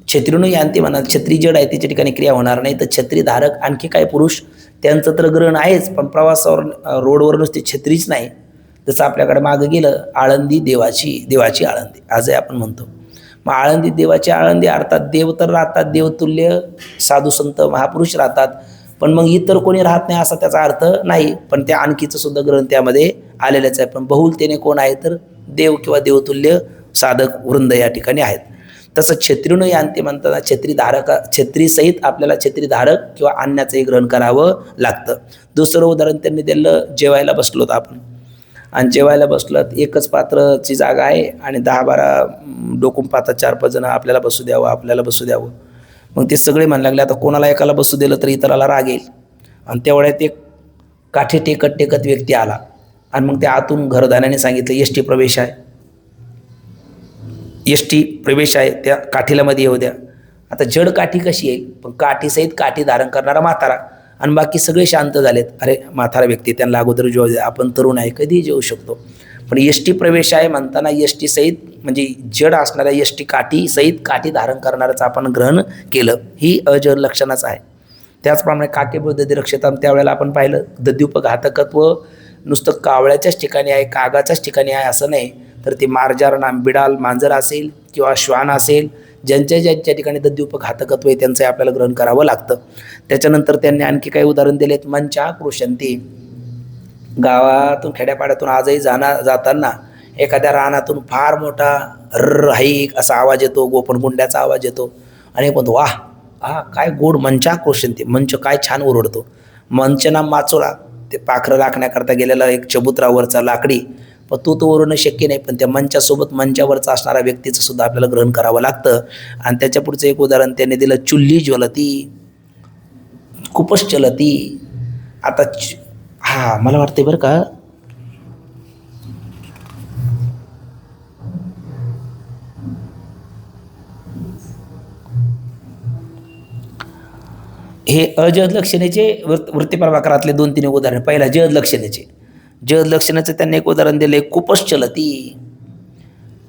छत्रिणो यांती म्हणा, छत्री जड आहे त्याच्या ठिकाणी क्रिया होणार नाही, तर छत्रीधारक आणखी काय पुरुष त्यांचं तर ग्रहण आहेच, पण प्रवासावर रोडवर नुसती छत्रीच नाही. जसं आपल्याकडे मागं गेलं आळंदी देवाची आळंदी आजही आपण म्हणतो. मग आळंदी देवाची आळंदी अर्थात देव तर राहतात, देवतुल्य साधू संत महापुरुष राहतात, पण मग इतर कोणी राहत नाही असा त्याचा अर्थ नाही. पण त्या आणखीचं सुद्धा ग्रहण त्यामध्ये आलेलंच आहे. पण बहुलतेने कोण आहे तर देव किंवा देवतुल्य साधक वृंद या ठिकाणी आहेत. तसं छत्रिणो यांती म्हणताना छत्रीसहित आपल्याला छत्रीधारक किंवा अन्याचंही ग्रहण करावं लागतं. दुसरं उदाहरण त्यांनी दिलं, जेवायला बसलो होतो आपण आणि जेवायला बसलं, एकच पात्रची जागा आहे आणि 10-12 डोकून पाहतात, 4-5 जण आपल्याला बसू द्यावं. मग ते सगळे म्हणायला लागले, आता कोणाला एकाला बसू दिलं तर इतराला राग येईल. आणि तेवढ्यात एक काठी टेकत व्यक्ती आला आणि मग त्या आतून घरदाण्याने सांगितलं एस टी प्रवेश आहे, त्या काठीला मध्ये येऊ द्या. आता जड काठी कशी येईल, पण काठीसहित काठी धारण करणारा म्हातारा आणि बाकी सगळे शांत झालेत. अरे म्हातारा व्यक्ती, त्यांना अगोदर जेवू द्या, आपण तरुण आहे कधीही जेवू शकतो. पण एस टी प्रवेश आहे म्हणताना एस टी सहित म्हणजे जड असणाऱ्या एस टी काठी सहित काठी धारण करणारच आपण ग्रहण केलं, ही अजड लक्षणाच आहे. त्याचप्रमाणे काकेबोध दधिरक्षताम त्यावेळेला आपण पाहिलं, दद्युपघातकत्व नुसतं कावळ्याच्याच ठिकाणी आहे, कागाच्याच ठिकाणी आहे असं नाही, तर ती मार्जार बिडाल मांजर असेल किंवा श्वान असेल, ज्यांच्या ठिकाणी दद्युपघातकत्व आहे त्यांचं आपल्याला ग्रहण करावं लागतं. त्याच्यानंतर त्यांनी आणखी काही उदाहरण दिलेत. मंचा कृशंती, गावातून खेड्यापाड्यातून आजही जाताना एखाद्या रानातून फार मोठा हाईक असा आवाज येतो, गोपनगुंड्याचा आवाज येतो आणि म्हणतो वाह काय गोड मंचा कृशंती, मंच काय छान ओरडतो. मंचना माचोळा, ते पाखरं राखण्याकरता गेलेला एक चबुतरावरचा लाकडी, पण तो ओरडणं शक्य नाही, पण त्या मंचासोबत मंचावरचा असणारा व्यक्तीचं सुद्धा आपल्याला ग्रहण करावं लागतं. आणि त्याच्या पुढचं एक उदाहरण त्यांनी दिलं, चुल्ली ज्वलती, खूपच चलती. आता मला वाटतंय बरं का, हे अजद लक्षणेचे वृत्तीप्रभाकरातले 2-3 उदाहरण. पहिला जद लक्षणाचं त्यांनी एक उदाहरण दिले, खूपच चलती.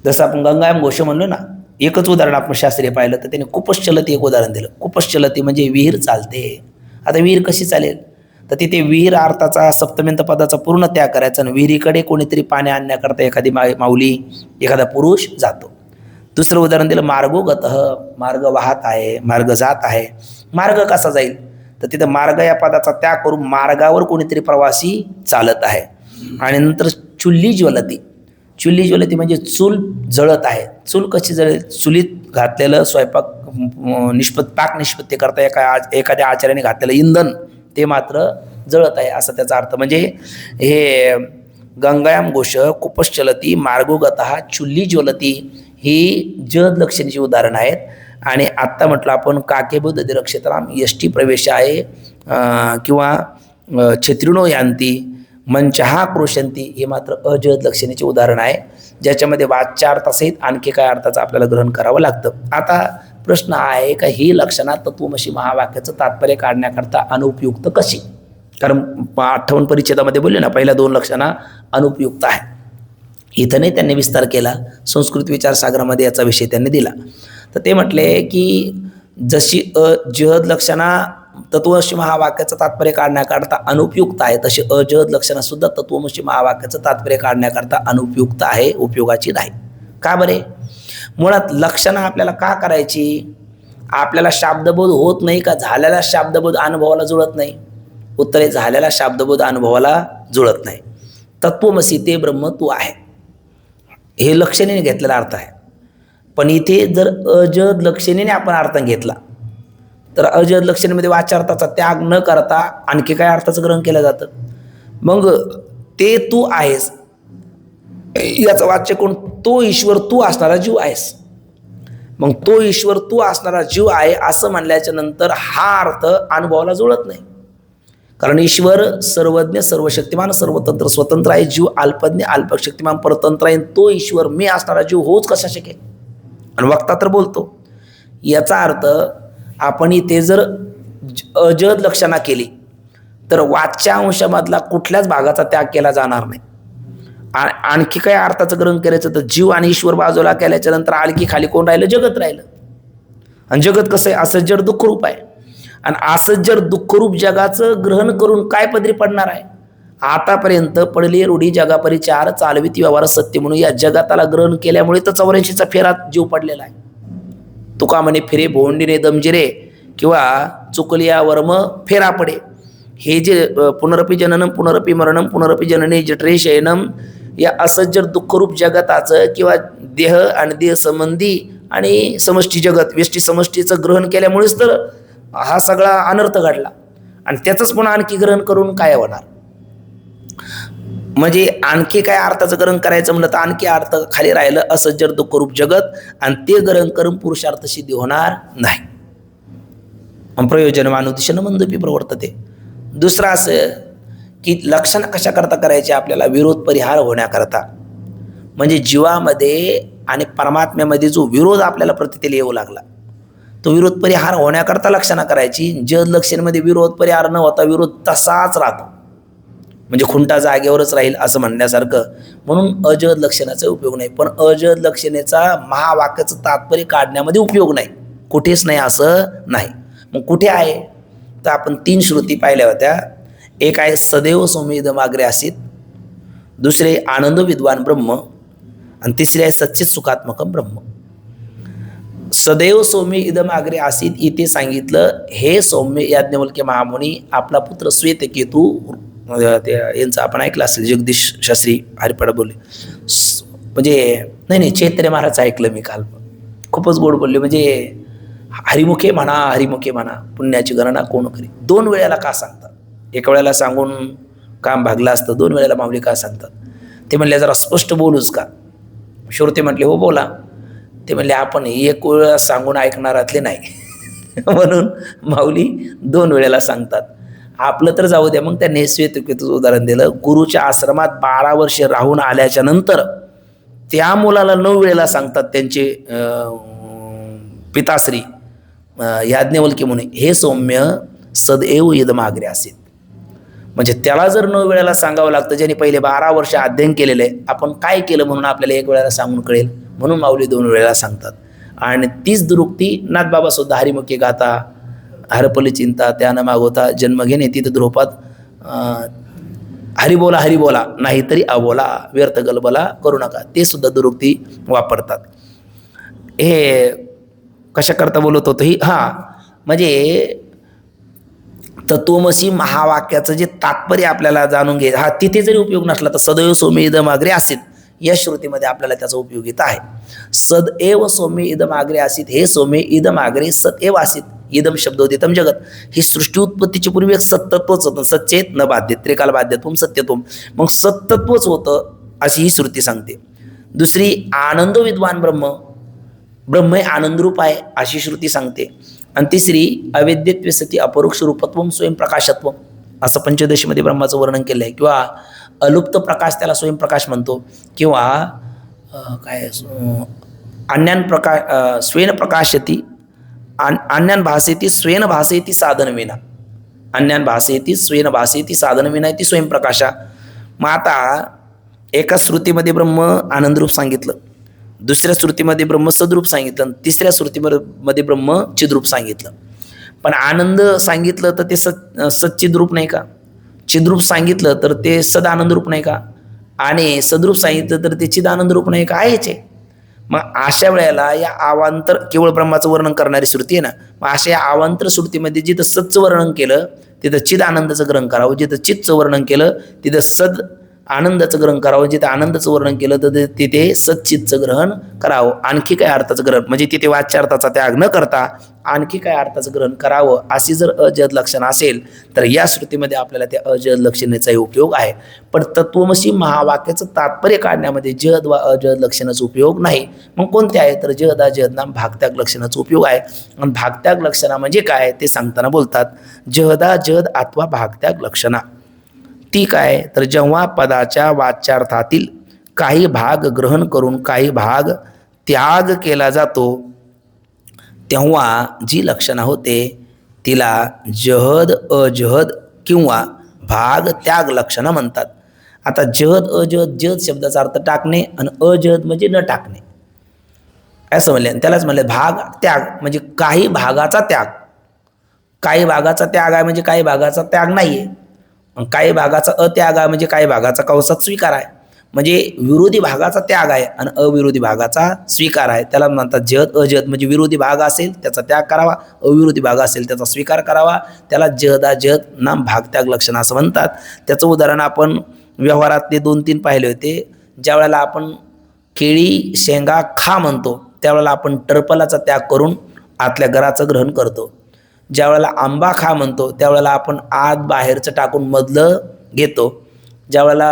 जसं आपण गंगायम घोष म्हणलो ना, एकच उदाहरण आपण शास्त्रीय पाहिलं तर त्यांनी खूपच चलती एक उदाहरण दिलं. खूपच चलती म्हणजे विहीर चालते. आता विहीर कशी चालेल, तर तिथे विहीर अर्थाचा सप्तम्यंत पदाचा पूर्ण त्याग करायचा आणि विहिरीकडे कोणीतरी पाणी आणण्याकरता एखादी माऊली एखादा पुरुष जातो. दुसरं उदाहरण दिलं, मार्गोगतः, मार्ग वाहत आहे, मार्ग जात आहे. मार्ग कसा जाईल, तर तिथं मार्ग या पदाचा त्याग करून मार्गावर कोणीतरी प्रवासी चालत आहे. आणि नंतर चुल्ली ज्वलती म्हणजे चूल जळत आहे. चूल कशी जळेल, चुलीत घातलेलं स्वयंपाक पाक निष्पत्ती करता एखाद्या आचार्याने घातलेलं इंधन ते मात्र जळत आहे असा त्याचा अर्थ. म्हणजे हे गंगायाम घोष, कुपश चलती, मार्गोगतः, चुल्ली ज्वलती ही जद लक्षणीची उदाहरणं आहेत. आणि आत्ता म्हटलं आपण काकेबुद्ध दधिरक्षेत्राम यष्टी प्रवेश आहे किंवा छत्रिणो यांती, मंचहा कृशंती हे मात्र अजद लक्षणीचे उदाहरण आहे, ज्याच्यामध्ये वाच्यार्थासहित आणखी काय अर्थाचं आपल्याला ग्रहण करावं लागतं. आता प्रश्न हा आहे का ही लक्षणात तत्वमसी महावाक्याचं तात्पर्य काढण्याकरता अनुपयुक्त कशी, कारण 58 परिच्छेदामध्ये बोलले ना, पहिल्या 2 लक्षणा अनुपयुक्त आहे. इथं नाही त्यांनी विस्तार केला, संस्कृत विचारसागरामध्ये याचा विषय त्यांनी दिला. तर ते म्हटले की जशी अजहद लक्षणा तत्वमसी महावाक्याचं तात्पर्य काढण्याकरता अनुपयुक्त आहे, तशी अजहद लक्षणासुद्धा तत्वमसी महावाक्याचं तात्पर्य काढण्याकरता अनुपयुक्त आहे, उपयोगाची नाही. का बरे? मुळात लक्षणा आपल्याला का करायची, आपल्याला शाब्दबोध होत नाही का झालेला शाब्दबोध अनुभवाला जुळत नाही? उत्तर आहे झालेला शाब्दबोध अनुभवाला जुळत नाही. तत्वमसी ते ब्रह्म तू आहे, हे लक्षणेने घेतलेला अर्थ आहे. पण इथे जर अजद लक्षणेने आपण अर्थ घेतला तर अजद लक्षणेमध्ये वाच्यार्थाचा त्याग न करता आणखी काय अर्थाचं ग्रहण केलं जातं? मग ते तू आहेस याचं वाच्य कोण? तो ईश्वर तू असणारा जीव आहेस. मग तो ईश्वर तू असणारा जीव आहे असं म्हणल्याच्या नंतर हा अर्थ अनुभवाला जुळत नाही. कारण ईश्वर सर्वज्ञ सर्वशक्तिमान सर्वतंत्र स्वतंत्र आहे, जीव अल्पज्ञ अल्पशक्तिमान परतंत्र आहे. तो ईश्वर मी असणारा जीव होऊच कसा शकेल? आणि वक्ता तर बोलतो. याचा अर्थ आपण इथे जर अजद लक्षणा केली तर वाच्याअंशामधला कुठल्याच भागाचा त्याग केला जाणार नाही. आणखी काय अर्थाचं ग्रहण करायचं तर जीव आणि ईश्वर बाजूला केल्याच्या नंतर आणखी खाली कोण राहिलं? जगत राहिलं. आणि जगत कसं आहे? असज्जर दुःखरूप आहे. आणि असज्जर दुःखरूप जगाचं ग्रहण करून काय पदरी पडणार आहे? आतापर्यंत पडली रूढी जगापरी चार चालविती व्यवहार सत्य म्हणून या जगाताला ग्रहण केल्यामुळे तर 84चा फेरात जीव पडलेला आहे. तुका म्हणे फिरे भोंडीने दमजिरे किंवा चुकलिया वर्म फेरा पडे. हे जे पुनरपी जननम पुनरपी मरणम पुनरपी जननी जठरे शयनम या असज्जर दुःखरूप जगताचं किंवा देह आणि देह संबंधी आणि समष्टी जगत व्यष्टी समष्टीचं ग्रहण केल्यामुळेच तर हा सगळा अनर्थ घडला. आणि त्याचंच पुन्हा आणखी ग्रहण करून काय होणार? म्हणजे आणखी काय अर्थाचं ग्रहण करायचं म्हणलं तर आणखी अर्थ खाली राहिलं असज्जर दुःखरूप जगत, आणि ते ग्रहण करून पुरुषार्थ सिद्धी होणार नाही. प्रयोजन मानुदिशन मंदपी प्रवर्तते. दुसरं असं की लक्षण कशा करता करायचे? आपल्याला विरोध परिहार होण्याकरता. म्हणजे जीवामध्ये आणि परमात्म्यामध्ये जो विरोध आपल्याला प्रतीला येऊ लागला तो विरोध परिहार होण्याकरता लक्षणा करायची. जद लक्षणमध्ये विरोध परिहार न होता विरोध तसाच राहतो, म्हणजे खुंटा जागेवरच राहील असं म्हणण्यासारखं. म्हणून अजद लक्षणाचा उपयोग नाही. पण अजद लक्षणेचा महावाक्याचं तात्पर्य काढण्यामध्ये उपयोग नाही, कुठेच नाही असं नाही. मग कुठे आहे तर आपण 3 श्रुती पाहिल्या होत्या. एक आहे सदैव सौम्य इदमाग्रे आसीत, दुसरे आनंद विद्वान ब्रह्म, आणि तिसरे आहे सच्चित सुखात्मकम ब्रह्म. सदैव सौम्य इदमाग्रे आसीत इथे सांगितलं हे सौम्य याज्ञवल्क्य महामुनी आपला पुत्र श्वेतकेतू यांचं आपण ऐकलं असेल, जगदीश शास्त्री हरिपाडा बोलले. म्हणजे नाही चैतन्य महाराज ऐकलं मी काल, खूपच गोड बोलले. म्हणजे हरिमुखे म्हणा पुण्याची गणना कोण करी. 2 वेळेला का सांगतात? एका वेळेला सांगून काम भागलं असतं, 2 वेळेला माऊली का सांगतात? ते म्हणले जरा स्पष्ट बोलूच का? श्रोते म्हटले हो बोला. ते म्हणले आपण 1 वेळा सांगून ऐकणारातले नाही म्हणून माऊली 2 वेळेला सांगतात. आपलं तर जाऊ द्या. मग त्यांनी श्वेतकेतूचं उदाहरण दिलं. गुरुच्या आश्रमात 12 वर्षे राहून आल्याच्या नंतर त्या मुलाला 9 वेळेला सांगतात त्यांचे पिताश्री याज्ञवल्क्य मुनी हे सौम्य सदैव इदमाग्रे आसीत. म्हणजे त्याला जर 9 वेळेला सांगावं लागतं ज्यांनी पहिले 12 वर्ष अध्ययन केलेलं आहे. आपण काय केलं म्हणून आपल्याला 1 वेळेला सांगून कळेल, म्हणून माऊली 2 वेळेला सांगतात. आणि तीच दुरुक्ती नाथबाबा सुद्धा हरिमुखे गाता हरपली चिंता त्यानं मागवता जन्म घेणे तिथं ध्रुपात हरिबोला नाहीतरी अबोला व्यर्थ गलबला करू नका, ते सुद्धा दुरुक्ती वापरतात. हे कशा करता बोलत होतं ही? म्हणजे तत्वमसी महावाक्याचं जे तात्पर्य आपल्याला जाणून घे, तिथे जरी उपयोग नसला तर सदैव सौम्य इदमाग्रे आसीत या श्रुतीमध्ये आपल्याला त्याचा उपयोगिता आहे. सदैव सौम्य इदमाग्रे आसीत, हे सौम्य इदमाग्रे सदैव आसीत. इदम शब्दोदितम जगत, ही सृष्टी उत्पत्तीची पूर्वी एक सत्तत्वच होतं. सच्चेत न बाध्य त्रिकाल बाध्यत्वम सत्यत्वम, मग सत्तत्वच होतं अशी ही श्रुती सांगते. दुसरी आनंद विद्वान ब्रह्म हे आनंदरूप आहे अशी श्रुती सांगते. आणि तिसरी अवेद्यत्व सती अपरोक्ष रूपत्वम स्वयंप्रकाशत्वम असं पंचदशीमध्ये ब्रह्माचं वर्णन केलं आहे. किंवा अलुप्त प्रकाश त्याला स्वयंप्रकाश म्हणतो, किंवा काय अन्यान प्रकाश स्वेन प्रकाशती अन्यान भासेती स्वेन भासेती साधन विना, अन्यान भासेती स्वेन भासेती साधन विना ती स्वयंप्रकाशा. मग आता एका श्रुतीमध्ये ब्रह्म आनंदरूप सांगितलं, दुसऱ्या श्रुतीमध्ये ब्रह्म सद्रूप सांगितलं, तिसऱ्या श्रुतीमध्ये ब्रह्म चिद्रूप सांगितलं. पण आनंद सांगितलं तर ते सच्चिद्रूप नाही का? चिद्रूप सांगितलं तर ते सदानंद रूप नाही का? आणि सद्रूप सांगितलं तर ते चिदानंद रूप नाही का? आहेच आहे. मग अशा वेळेला या अवांतर केवळ ब्रह्माचं वर्णन करणारी श्रुती आहे ना, मग अशा या अवांतर श्रुतीमध्ये जिथं सतचं वर्णन केलं तिथं चिद आनंदाचं ग्रहण करावं, जिथं चितचं वर्णन केलं तिथं सद आनंदाचं ग्रहण करावं, जिथे आनंदाचं वर्णन केलं तर तिथे सच्चितचं ग्रहण करावं. आणखी काय अर्थाचं ग्रहण म्हणजे तिथे वाच्यार्थाचा त्याग न करता आणखी काय अर्थाचं ग्रहण करावं अशी जर अजद लक्षण असेल तर या श्रुतीमध्ये आपल्याला त्या अजद लक्षणेचाही उपयोग आहे. पण तत्वमसी महावाक्याचं तात्पर्य काढण्यामध्ये जद वा अजद लक्षणाचा उपयोग नाही. मग कोणते आहे तर जद अजद नाम भागत्याग लक्षणाचा उपयोग आहे. आणि भागत्याग लक्षणा म्हणजे काय ते सांगताना बोलतात जहदा जद अथवा भागत्याग लक्षणा. ती काय तर जेव्हा पदाच्या वाच्यार्थातील काही भाग ग्रहण करून काही भाग त्याग केला जातो तेव्हा जी लक्षणा होते तिला जहद अजहद किंवा भाग त्याग लक्षणा म्हणतात. आता जहद अजहद जहद शब्दाचा अर्थ टाकणे आणि अजहद म्हणजे न टाकणे असं म्हणले. त्यालाच म्हणले भाग त्याग म्हणजे काही भागाचा त्याग. काही भागाचा त्याग आहे म्हणजे काही भागाचा त्याग नाही आहे. काही भागाचा अत्याग आहे म्हणजे काही भागाचा कंसात स्वीकार आहे. म्हणजे विरोधी भागाचा त्याग आहे आणि अविरोधी भागाचा स्वीकार आहे. त्याला म्हणतात जहद अजहद. म्हणजे विरोधी भाग असेल त्याचा त्याग करावा, अविरोधी भाग असेल त्याचा स्वीकार करावा. त्याला जहद अजहद नाम भागत्याग लक्षण असं म्हणतात. त्याचं उदाहरण आपण व्यवहारातले 2-3 पाहिले होते. ज्या वेळेला आपण केळी शेंगा खा म्हणतो त्यावेळेला आपण टरपलाचा त्याग करून आतल्या घराचं ग्रहण करतो. ज्या वेळेला आंबा खा म्हणतो त्यावेळेला आपण आत बाहेरचं टाकून मधलं घेतो. ज्या वेळेला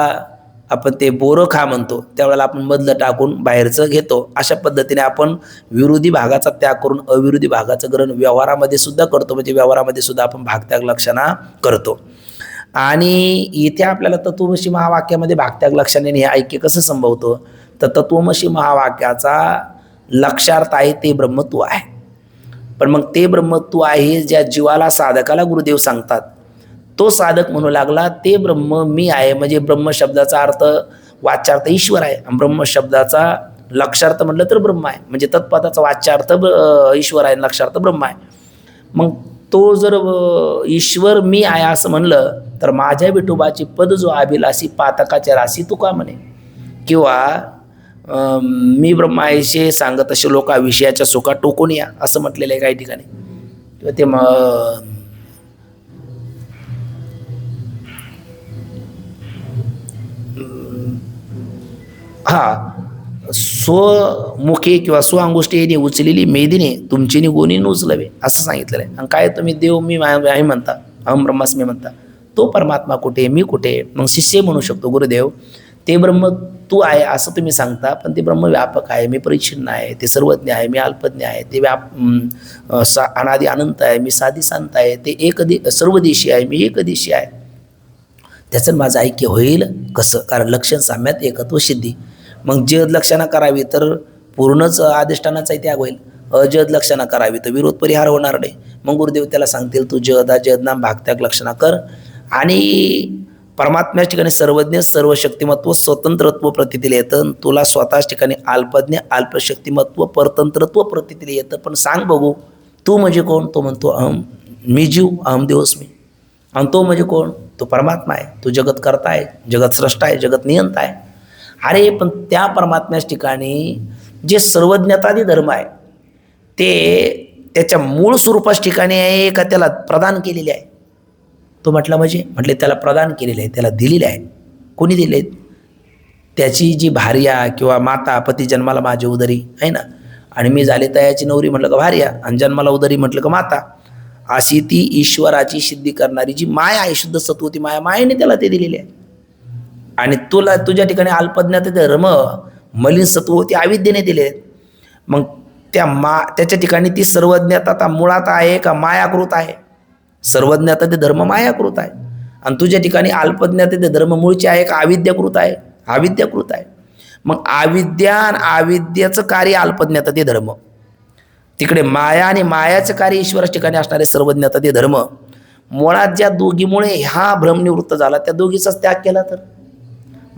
आपण ते बोरं खा म्हणतो त्यावेळेला आपण मधलं टाकून बाहेरचं घेतो. अशा पद्धतीने आपण विरोधी भागाचा त्याग करून अविरोधी भागाचं ग्रहण व्यवहारामध्ये सुद्धा करतो. म्हणजे व्यवहारामध्ये सुद्धा आपण भागत्याग लक्षणा करतो. आणि इथे आपल्याला तत्वमसी महावाक्यामध्ये भागत्याग लक्षणाने हे ऐक्य कसं संभवतं तर तत्वमसी महावाक्याचा लक्षार्थ आहे ते ब्रह्मत्व आहे. पण मग ते ब्रह्मत्व आहे ज्या जीवाला साधकाला गुरुदेव सांगतात तो साधक म्हणू लागला ते ब्रह्म मी आहे. म्हणजे ब्रह्म शब्दाचा अर्थ वाच्यार्थ ईश्वर आहे. ब्रह्म शब्दाचा लक्षार्थ म्हटलं तर ब्रह्म आहे. म्हणजे तत्पदाचा वाच्यार्थ ईश्वर आहे, लक्षार्थ ब्रह्म आहे. मग तो जर ईश्वर मी आहे असं म्हणलं तर माझ्या विठोबाची पद जो अभिलाषी पातकाच्या राशी तुका म्हणे किंवा मी ब्रह्मायशे सांगत असे लोका विषयाच्या सुखा टोकून या असं म्हटलेलं आहे काही ठिकाणी. किंवा ते स्वमुखे किंवा स्वअंगुष्ठीने उचलेली मेदीने तुमची गोणी उचलावे असं सांगितलेलं आहे. आणि काय तुम्ही देव मी आहे म्हणता, अहम ब्रह्मास्मी म्हणता, तो परमात्मा कुठे मी कुठे. मग शिष्य म्हणू शकतो गुरुदेव ते ब्रह्म तू आहे असं तुम्ही सांगता पण ते ब्रह्म व्यापक आहे, मी परिच्छिन्न आहे, ते सर्वज्ञ आहे, मी अल्पज्ञ आहे, ते अनादि अनंत आहे, मी साधी शांत आहे, ते सर्वदेशी आहे, मी एकदेशी आहे. त्याचं माझं ऐक्य होईल कसं कारण लक्षण साम्यात एकत्व सिद्धी. मग जद लक्षणा करावी तर पूर्णच अधिष्ठानाचाही त्याग होईल. अजद लक्षणा करावी तर विरोध परिहार होणार नाही. मग गुरुदेव त्याला सांगतील तू जद नाम भागत्याग लक्षणा कर. आणि परमात्म्याच्या ठिकाणी सर्वज्ञ सर्व शक्तिमत्व स्वतंत्रत्व प्रतीतील येतं. तुला स्वतःच ठिकाणी अल्पज्ञ अल्पशक्तिमत्व परतंत्रत्व प्रतीतील येतं. पण सांग बघू तू म्हणजे कोण. तो म्हणतो अहम मी जीव अहम देवस्मी. आणि तो म्हणजे कोण तो परमात्मा आहे, तो जगत करता आहे, जगत स्रष्टा आहे, जगत नियंता आहे. अरे पण त्या परमात्म्याच्या ठिकाणी जे सर्वज्ञतादी धर्म आहे ते त्याच्या मूळ स्वरूपाच्या ठिकाणी आहे का त्याला प्रदान केलेले आहे. तो म्हटले त्याला प्रदान केलेलं आहे, त्याला दिलेले आहे. कोणी दिले त्याची जी भार्या किंवा माता पती जन्माला माझी उदरी आहे ना आणि मी झाले तयाची नवरी म्हटलं का भार्या आणि जन्माला उदरी म्हटलं का माता. अशी ती ईश्वराची सिद्धी करणारी जी माया आहे शुद्ध सत्व ती मायेने त्याला ते दिलेले आहे. आणि तुला तुझ्या ठिकाणी अल्पज्ञात धर्म मलिन सत्व ती अविद्येने दिले. मग त्याच्या ठिकाणी ती सर्वज्ञता मुळात आहे का मायाकृत आहे. सर्वज्ञता ते धर्म मायाकृत आहे आणि तुझ्या ठिकाणी अल्पज्ञात ते धर्म मूळचे आहे का अविद्याकृत आहे. अविद्याकृत आहे. मग अविद्या आणि अविद्याचं कार्य अल्पज्ञात ते धर्म तिकडे माया आणि मायाचं कार्य ईश्वराच्या ठिकाणी असणारे सर्वज्ञता ते धर्म. मुळात ज्या दोघीमुळे हा भ्रमनिवृत्त झाला त्या दोघीचाच त्याग केला तर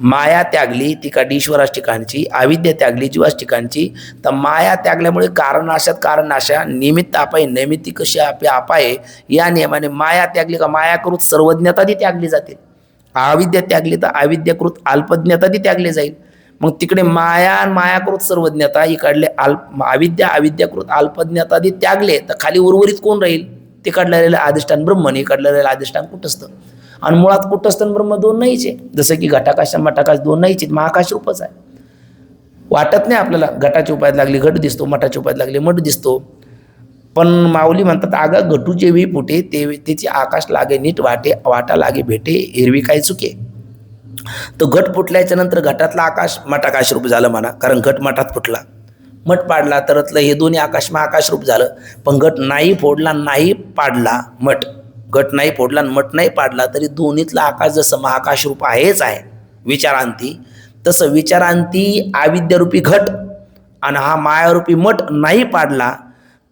माया त्यागली तिकडे ईश्वराच्या ठिकाणची, अविद्या त्यागली जीवाच्या ठिकाणची. तर माया त्यागल्यामुळे कारणाशात कारणाशा निमित्त अपाय नैमित्ती कशी अपाय या नियमाने माया त्यागली का मायाकृत सर्वज्ञता ती त्यागली जाते. अविद्या त्यागली तर अविद्याकृत अल्पज्ञता ती त्यागली जाईल. मग तिकडे माया आणि मायाकृत सर्वज्ञता इकडले अविद्या अविद्याकृत अल्पज्ञता आधी त्यागले तर खाली उर्वरित कोण राहील? तिकडलं राहिलं अधिष्ठान ब्रह्म आणि इकडलं राहिलं अधिष्ठान कुटस्थ. आणि मुळात कुटस्थ आणि ब्रह्म दोन नाहीच आहे. जसं की घटाकाश मठाकाश दोन नाहीच आहेत, महाकाश रूपच आहे. वाटत नाही आपल्याला घटाच्या उपायात लागली घट दिसतो, मठाच्या उपायात लागली मठ दिसतो. पण माऊली म्हणतात अगं घटू जेवी फुटे ते त्याची आकाश लागे नीट वाटे वाटा लागे भेटे हिरवी काय चुके. तर घट फुटल्याच्या नंतर घटातला आकाश मठाकाश रूप झालं म्हणा, कारण घट मठात फुटला. मठ पाडला तरतलं हे दोन्ही आकाश महाकाश रूप झालं. पण घट नाही फोडला नाही पाडला मठ, घट नाही फोडला मठ नाही पाडला तरी दोन्हीतला आकाश जसं महाकाश रूप आहेच आहे विचारांती, तसं विचारांती अविद्यारूपी घट आणि हा मायारूपी मठ नाही पाडला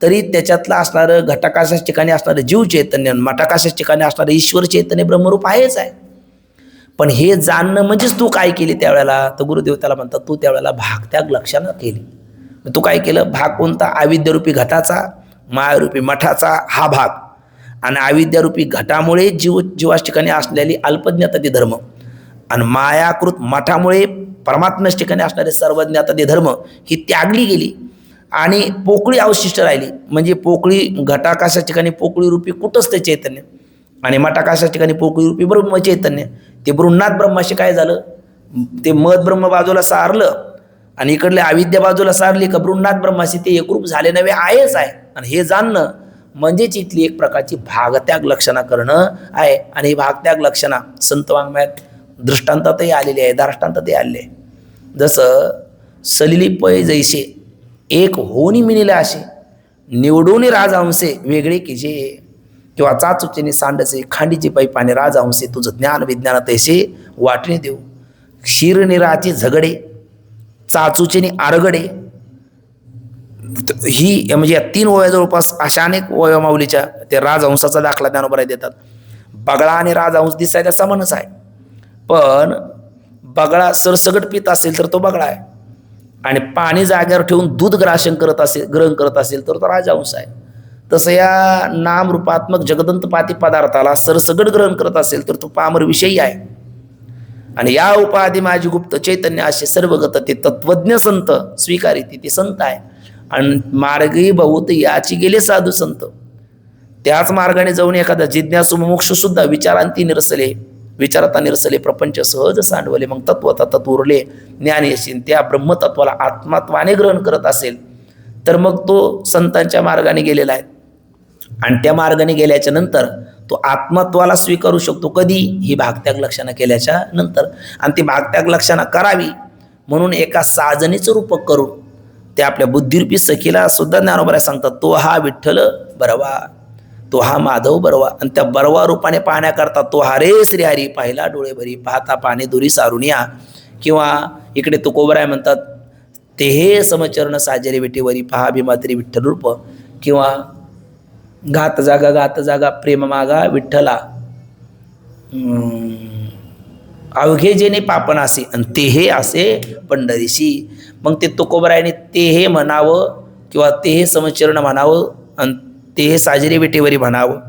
तरी त्याच्यातलं असणारं घटाकाशाच्या ठिकाणी असणारं जीव चैतन्य मठाकाशाच्या ठिकाणी असणारं ईश्वर चैतन्य ब्रह्मरूप आहेच आहे. पण हे जाणणं म्हणजेच तू काय केली त्यावेळेला, तर गुरुदेव त्याला म्हणतात तू त्यावेळेला भागत्याग लक्षानं केली. तू काय केलं? भाग कोणता? अविद्यारूपी घटाचा, मायारूपी मठाचा हा भाग. आणि अविद्यारूपी घटामुळे जीवाच्या ठिकाणी असलेली अल्पज्ञाता ते धर्म आणि मायाकृत मठामुळे परमात्म्याच्या ठिकाणी असणारे सर्वज्ञाता ते धर्म ही त्यागली गेली आणि पोकळी अवशिष्ट राहिली. म्हणजे पोकळी घटाकाशाच्या ठिकाणी पोकळी रूपी कुटस्थ चैतन्य आणि मठाकाशाच्या ठिकाणी पोकळी रूपी ब्रह्म चैतन्य. ते बृहन्नाथ ब्रह्माशी काय झालं? ते मध ब्रह्म बाजूला सारलं आणि इकडले अविद्या बाजूला सारली का बृहन्नाथ ब्रह्माशी ते एकरूप झाले नव्हे आहेच आहे. आणि हे जाणणं म्हणजेच इथली एक प्रकारची भागत्याग लक्षणा करणं आहे. आणि ही भागत्याग लक्षणा संत वाङ्मयात दृष्टांतातही आलेली आहे, दाष्टांतातही आलेली आहे. जसं सलिली पै जैसे एक होनी मिनिले असे निवडून राजहंसे वेगळे की जे, किंवा चाचुचेने सांडसे खांडीची पै पाने राजहंसे तुझं ज्ञान विज्ञान तैसे वाटणे देऊ. क्षीरनिराचे झगडे चाचुचेने आरगडे ही म्हणजे या 3 ओव्या जवळपास अशा अनेक ओव्या माऊलीच्या ते राजहंसाचा दाखला ज्ञानोबराय देतात. बगळा आणि राजहंस दिसायला समानच आहे, पण बगळा सरसगट पित असेल तर तो बगळा आहे आणि पाणी जागेवर ठेवून दूध ग्रासन ग्रहण करत असेल तर तो राजहंस आहे. तसं या नामरूपात्मक जगदंतपाती पदार्थाला सरसगट ग्रहण करत असेल तर तो पामर विषयी आहे. आणि या उपाधी माझी गुप्त चैतन्य असे सर्वगत ते तत्वज्ञ संत स्वीकारिती ते संत आहे. आणि मार्गी बहुत याची गेले साधू संत. त्याच मार्गाने जाऊन एखादा जिज्ञासू मोक्ष सुद्धा विचारता निरसले प्रपंच सहज सांडवले. मग तत्व उरले ज्ञान येशील त्या ब्रह्मतत्वाला आत्मत्वाने ग्रहण करत असेल तर मग तो संतांच्या मार्गाने गेलेला आहे. आणि त्या मार्गाने गेल्याच्या नंतर तो आत्मत्वाला स्वीकारू शकतो. कधी? ही भागत्याग लक्षणा केल्याच्या नंतर. आणि ती भागत्याग लक्षणा करावी म्हणून एका साजनीचं रूप करून ते आपल्या बुद्धिरूपी सखीला सुद्धा ज्ञानोबराय सांगतात तो हा विठ्ठल बरवा, तो हा माधव बरवा. आणि त्या बरवा रूपाने पाहण्याकरता तो हा रे श्रीहरी पाहिला डोळे भरी पाहता पाणी दुरी सारुनिया. किंवा इकडे तुकोबराय म्हणतात ते हे समचरण साजरे विटेवरी पहा भीमातरी विठ्ठल रूप. किंवा घात जागा प्रेम मागा विठ्ठला अवघे जेने पापनासी आणि ते हे असे पंढरीशी. मग ते तुकोबरायने ते हे म्हणावं किंवा ते हे समचरण म्हणावं आणि ते हे साजरे विटेवरी म्हणावं.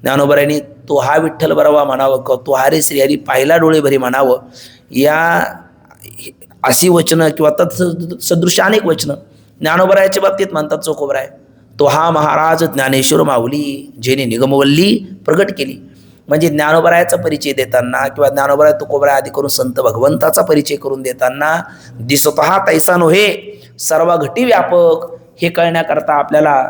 ज्ञानोबरायने तो हा विठ्ठल बरवा म्हणावं किंवा तो हा रे श्रीहरी पाहिला डोळे भरी म्हणावं. या अशी वचनं किंवा तत्सदृश अनेक वचनं ज्ञानोबरायाच्या बाबतीत म्हणतात तुकोबराय तो हा महाराज ज्ञानेश्वर माऊली जेने निगमवल्ली प्रगट केली. म्हणजे ज्ञानोबरायाचा परिचय देताना किंवा ज्ञानोबराय तुकोबराय आदी करून संत भगवंताचा परिचय करून देताना दिसतो हा तैसा नव्हे सर्व घटी व्यापक हे कळण्याकरता आपल्याला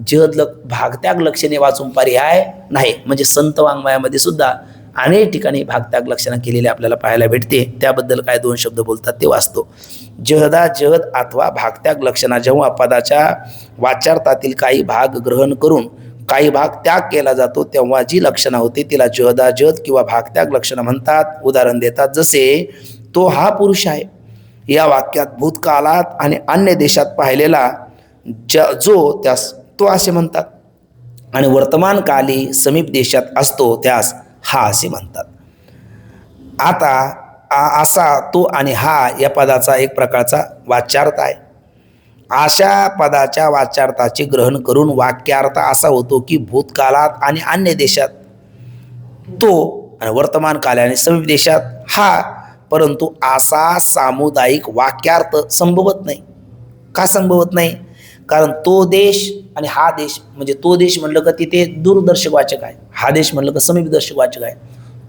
जहद भागत्याग लक्षणे वाचून पर्याय नाही. म्हणजे संत वाङ्मयामध्ये सुद्धा अनेक ठिकाणी भागत्याग लक्षणा केलेली आपल्याला पाहायला भेटते. त्याबद्दल काय 2 शब्द बोलतात ते वाचतो. जहद अथवा भागत्याग लक्षणा जेव्हा पदाच्या वाच्यार्थातील काही भाग ग्रहण करून काही भाग त्याग केला जातो तेव्हा जी लक्षणा होते तिला जहद किंवा भागत्याग लक्षणा म्हणतात. उदाहरण देतात जसे तो हा पुरुष आहे या वाक्यात भूतकाळात आणि अन्य देशात पाहिलेला जो त्यास तो असे म्हणतात आणि वर्तमान काली समीप देशात असतो त्यास हा असे म्हणतात. आता असा तो आणि हा या पदाचा एक प्रकारचा वाच्यार्थ आहे. अशा पदाच्या वाच्यार्थाचे ग्रहण करून वाक्यार्थ असा होतो की भूतकाळात आणि अन्य देशात तो आणि वर्तमान काल आणि समीप देशात हा परंतु असा सामुदायिक वाक्यार्थ संभवत नाही. का संभवत नाही? कारण तो देश आणि हा देश, म्हणजे तो देश म्हणलं का तिथे दूरदर्शक वाचक आहे, हा देश म्हणलं का समीपदर्शक वाचक आहे,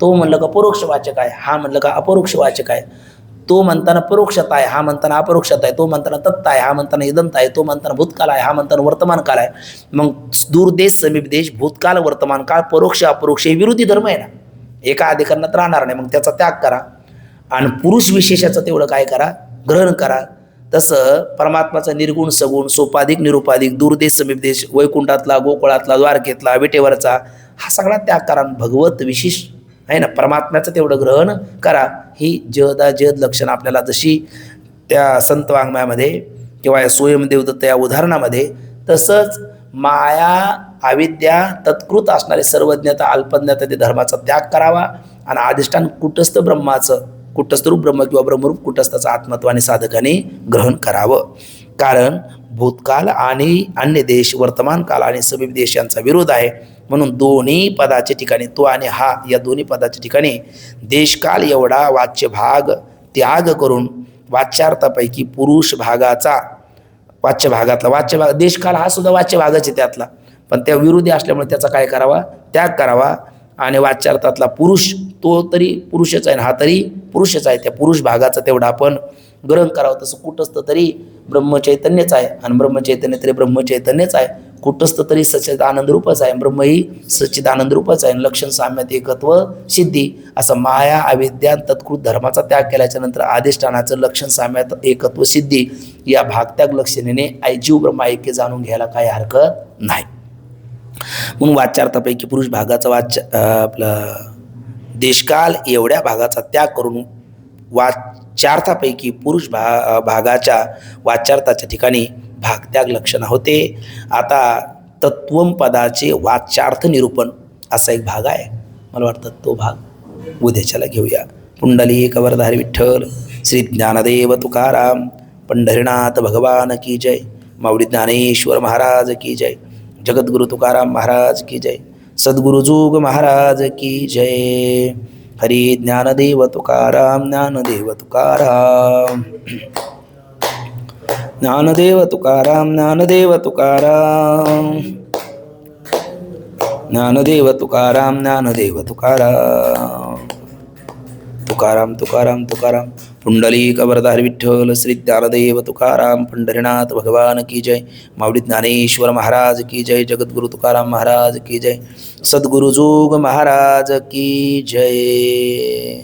तो म्हणलं का परोक्ष वाचक आहे, हा म्हणलं का अपरोक्ष वाचक आहे, तो म्हणताना परोक्षता आहे, हा म्हणताना अपरोक्षता आहे, तो म्हणताना तत्ता आहे, हा म्हणताना इदंत आहे, तो म्हणताना भूतकाळ आहे, हा म्हणताना वर्तमान काळ आहे. मग दूरदेश समीप देश, भूतकाळ वर्तमान काळ, परोक्ष अपरोक्ष हे विरोधी धर्म आहे ना, एका अधिकरणात राहणार नाही. मग त्याचा त्याग करा आणि पुरुष विशेषाचं तेवढं काय करा, ग्रहण करा. तसं परमात्माचा निर्गुण सगुण सोपाधिक निरुपाधिक दूरदेश समीप देश, वैकुंठातला गोकुळातला द्वारकेतला विटेवरचा हा सगळा त्याग करा. भगवत विशेष आहे ना, परमात्म्याचं तेवढं ग्रहण करा. ही जद लक्षणं आपल्याला जशी त्या संत वाङ्मयामध्ये किंवा या स्वयंदेवदत्त या उदाहरणामध्ये, तसंच माया अविद्या तत्कृत असणारे सर्वज्ञता अल्पज्ञता ते धर्माचा त्याग करावा आणि अधिष्ठान कुटस्थ ब्रह्माचं, कुटस्थ रूप ब्रह्म किंवा ब्रह्मरूप कुटस्थाचं आत्मत्वाने साधकाने ग्रहण करावं. कारण भूतकाल आणि अन्य देश, वर्तमान काल आणि समीप देश यांचा विरोध आहे. म्हणून दोन्ही पदाच्या ठिकाणी, तो आणि हा या दोन्ही पदाच्या ठिकाणी देशकाल एवढा वाच्य भाग त्याग करून वाच्यार्थापैकी पुरुष भागाचा, वाच्य भाग, देशकाल हा सुद्धा वाच्य भागाच आहे त्यातला, पण त्या विरोधी असल्यामुळे त्याचा काय करावा, त्याग करावा. आणि वाच्यार्थातला पुरुष तो तरी पुरुषच आहे, हा तरी पुरुषच आहे, त्या पुरुष भागाचं तेवढं आपण ग्रहण करावं. तसं कुटस्थ तरी ब्रह्मचैतन्यच आहे आणि ब्रह्मचैतन्य तरी ब्रह्मचैतन्यच आहे, कुटस्थ तरी सच्चिदानंद रूपच आहे, ब्रह्मही सच्चिदानंद रूपच आहे. लक्षण साम्यात एकत्व सिद्धी, असं माया अविद्या तत्कृत धर्माचा त्याग केल्याच्या नंतर अधिष्ठानाचं लक्षण साम्यात एकत्व सिद्धी या भागत्याग लक्षणेने जीव ब्रह्म ऐक्य जाणून घ्यायला काही हरकत नाही. म्हणून वाच्यार्थापैकी पुरुष भागाचा आपला देशकाल एवढ्या भागाचा त्याग करून वाच्यार्थापैकी पुरुष भागाच्या वाच्यार्थाच्या ठिकाणी भागत्याग लक्षण होते. आता तत्वम पदाचे वाच्यार्थ निरूपण असा एक भाग आहे, मला वाटतं तो भाग उद्याच्याला घेऊया. पुंडलिक वरधारी विठ्ठल, श्री ज्ञानदेव तुकाराम, पंढरीनाथ भगवान की जय, माऊली ज्ञानेश्वर महाराज की जय, जगद्गुरु तुकाराम महाराज की जय, सद्गुरु जोग महाराज की जय. हरी ज्ञानदेव तुकाराम, ज्ञानदेव तुकाराम, ज्ञानदेव तुकाराम, ज्ञानदेव तुकाराम, ज्ञानदेव तुकाराम, ज्ञानदेव तुकाराम, तुकाराम तुकाराम तुकाराम. पुंडलिक वरधारी विठ्ठल, श्री ज्ञानदेव तुकाराम, पंढरीनाथ भगवान की जय, माऊली ज्ञानेश्वर महाराज की जय, जगद्गुरु तुकाराम महाराज की जय, सद्गुरु जोग महाराज की जय.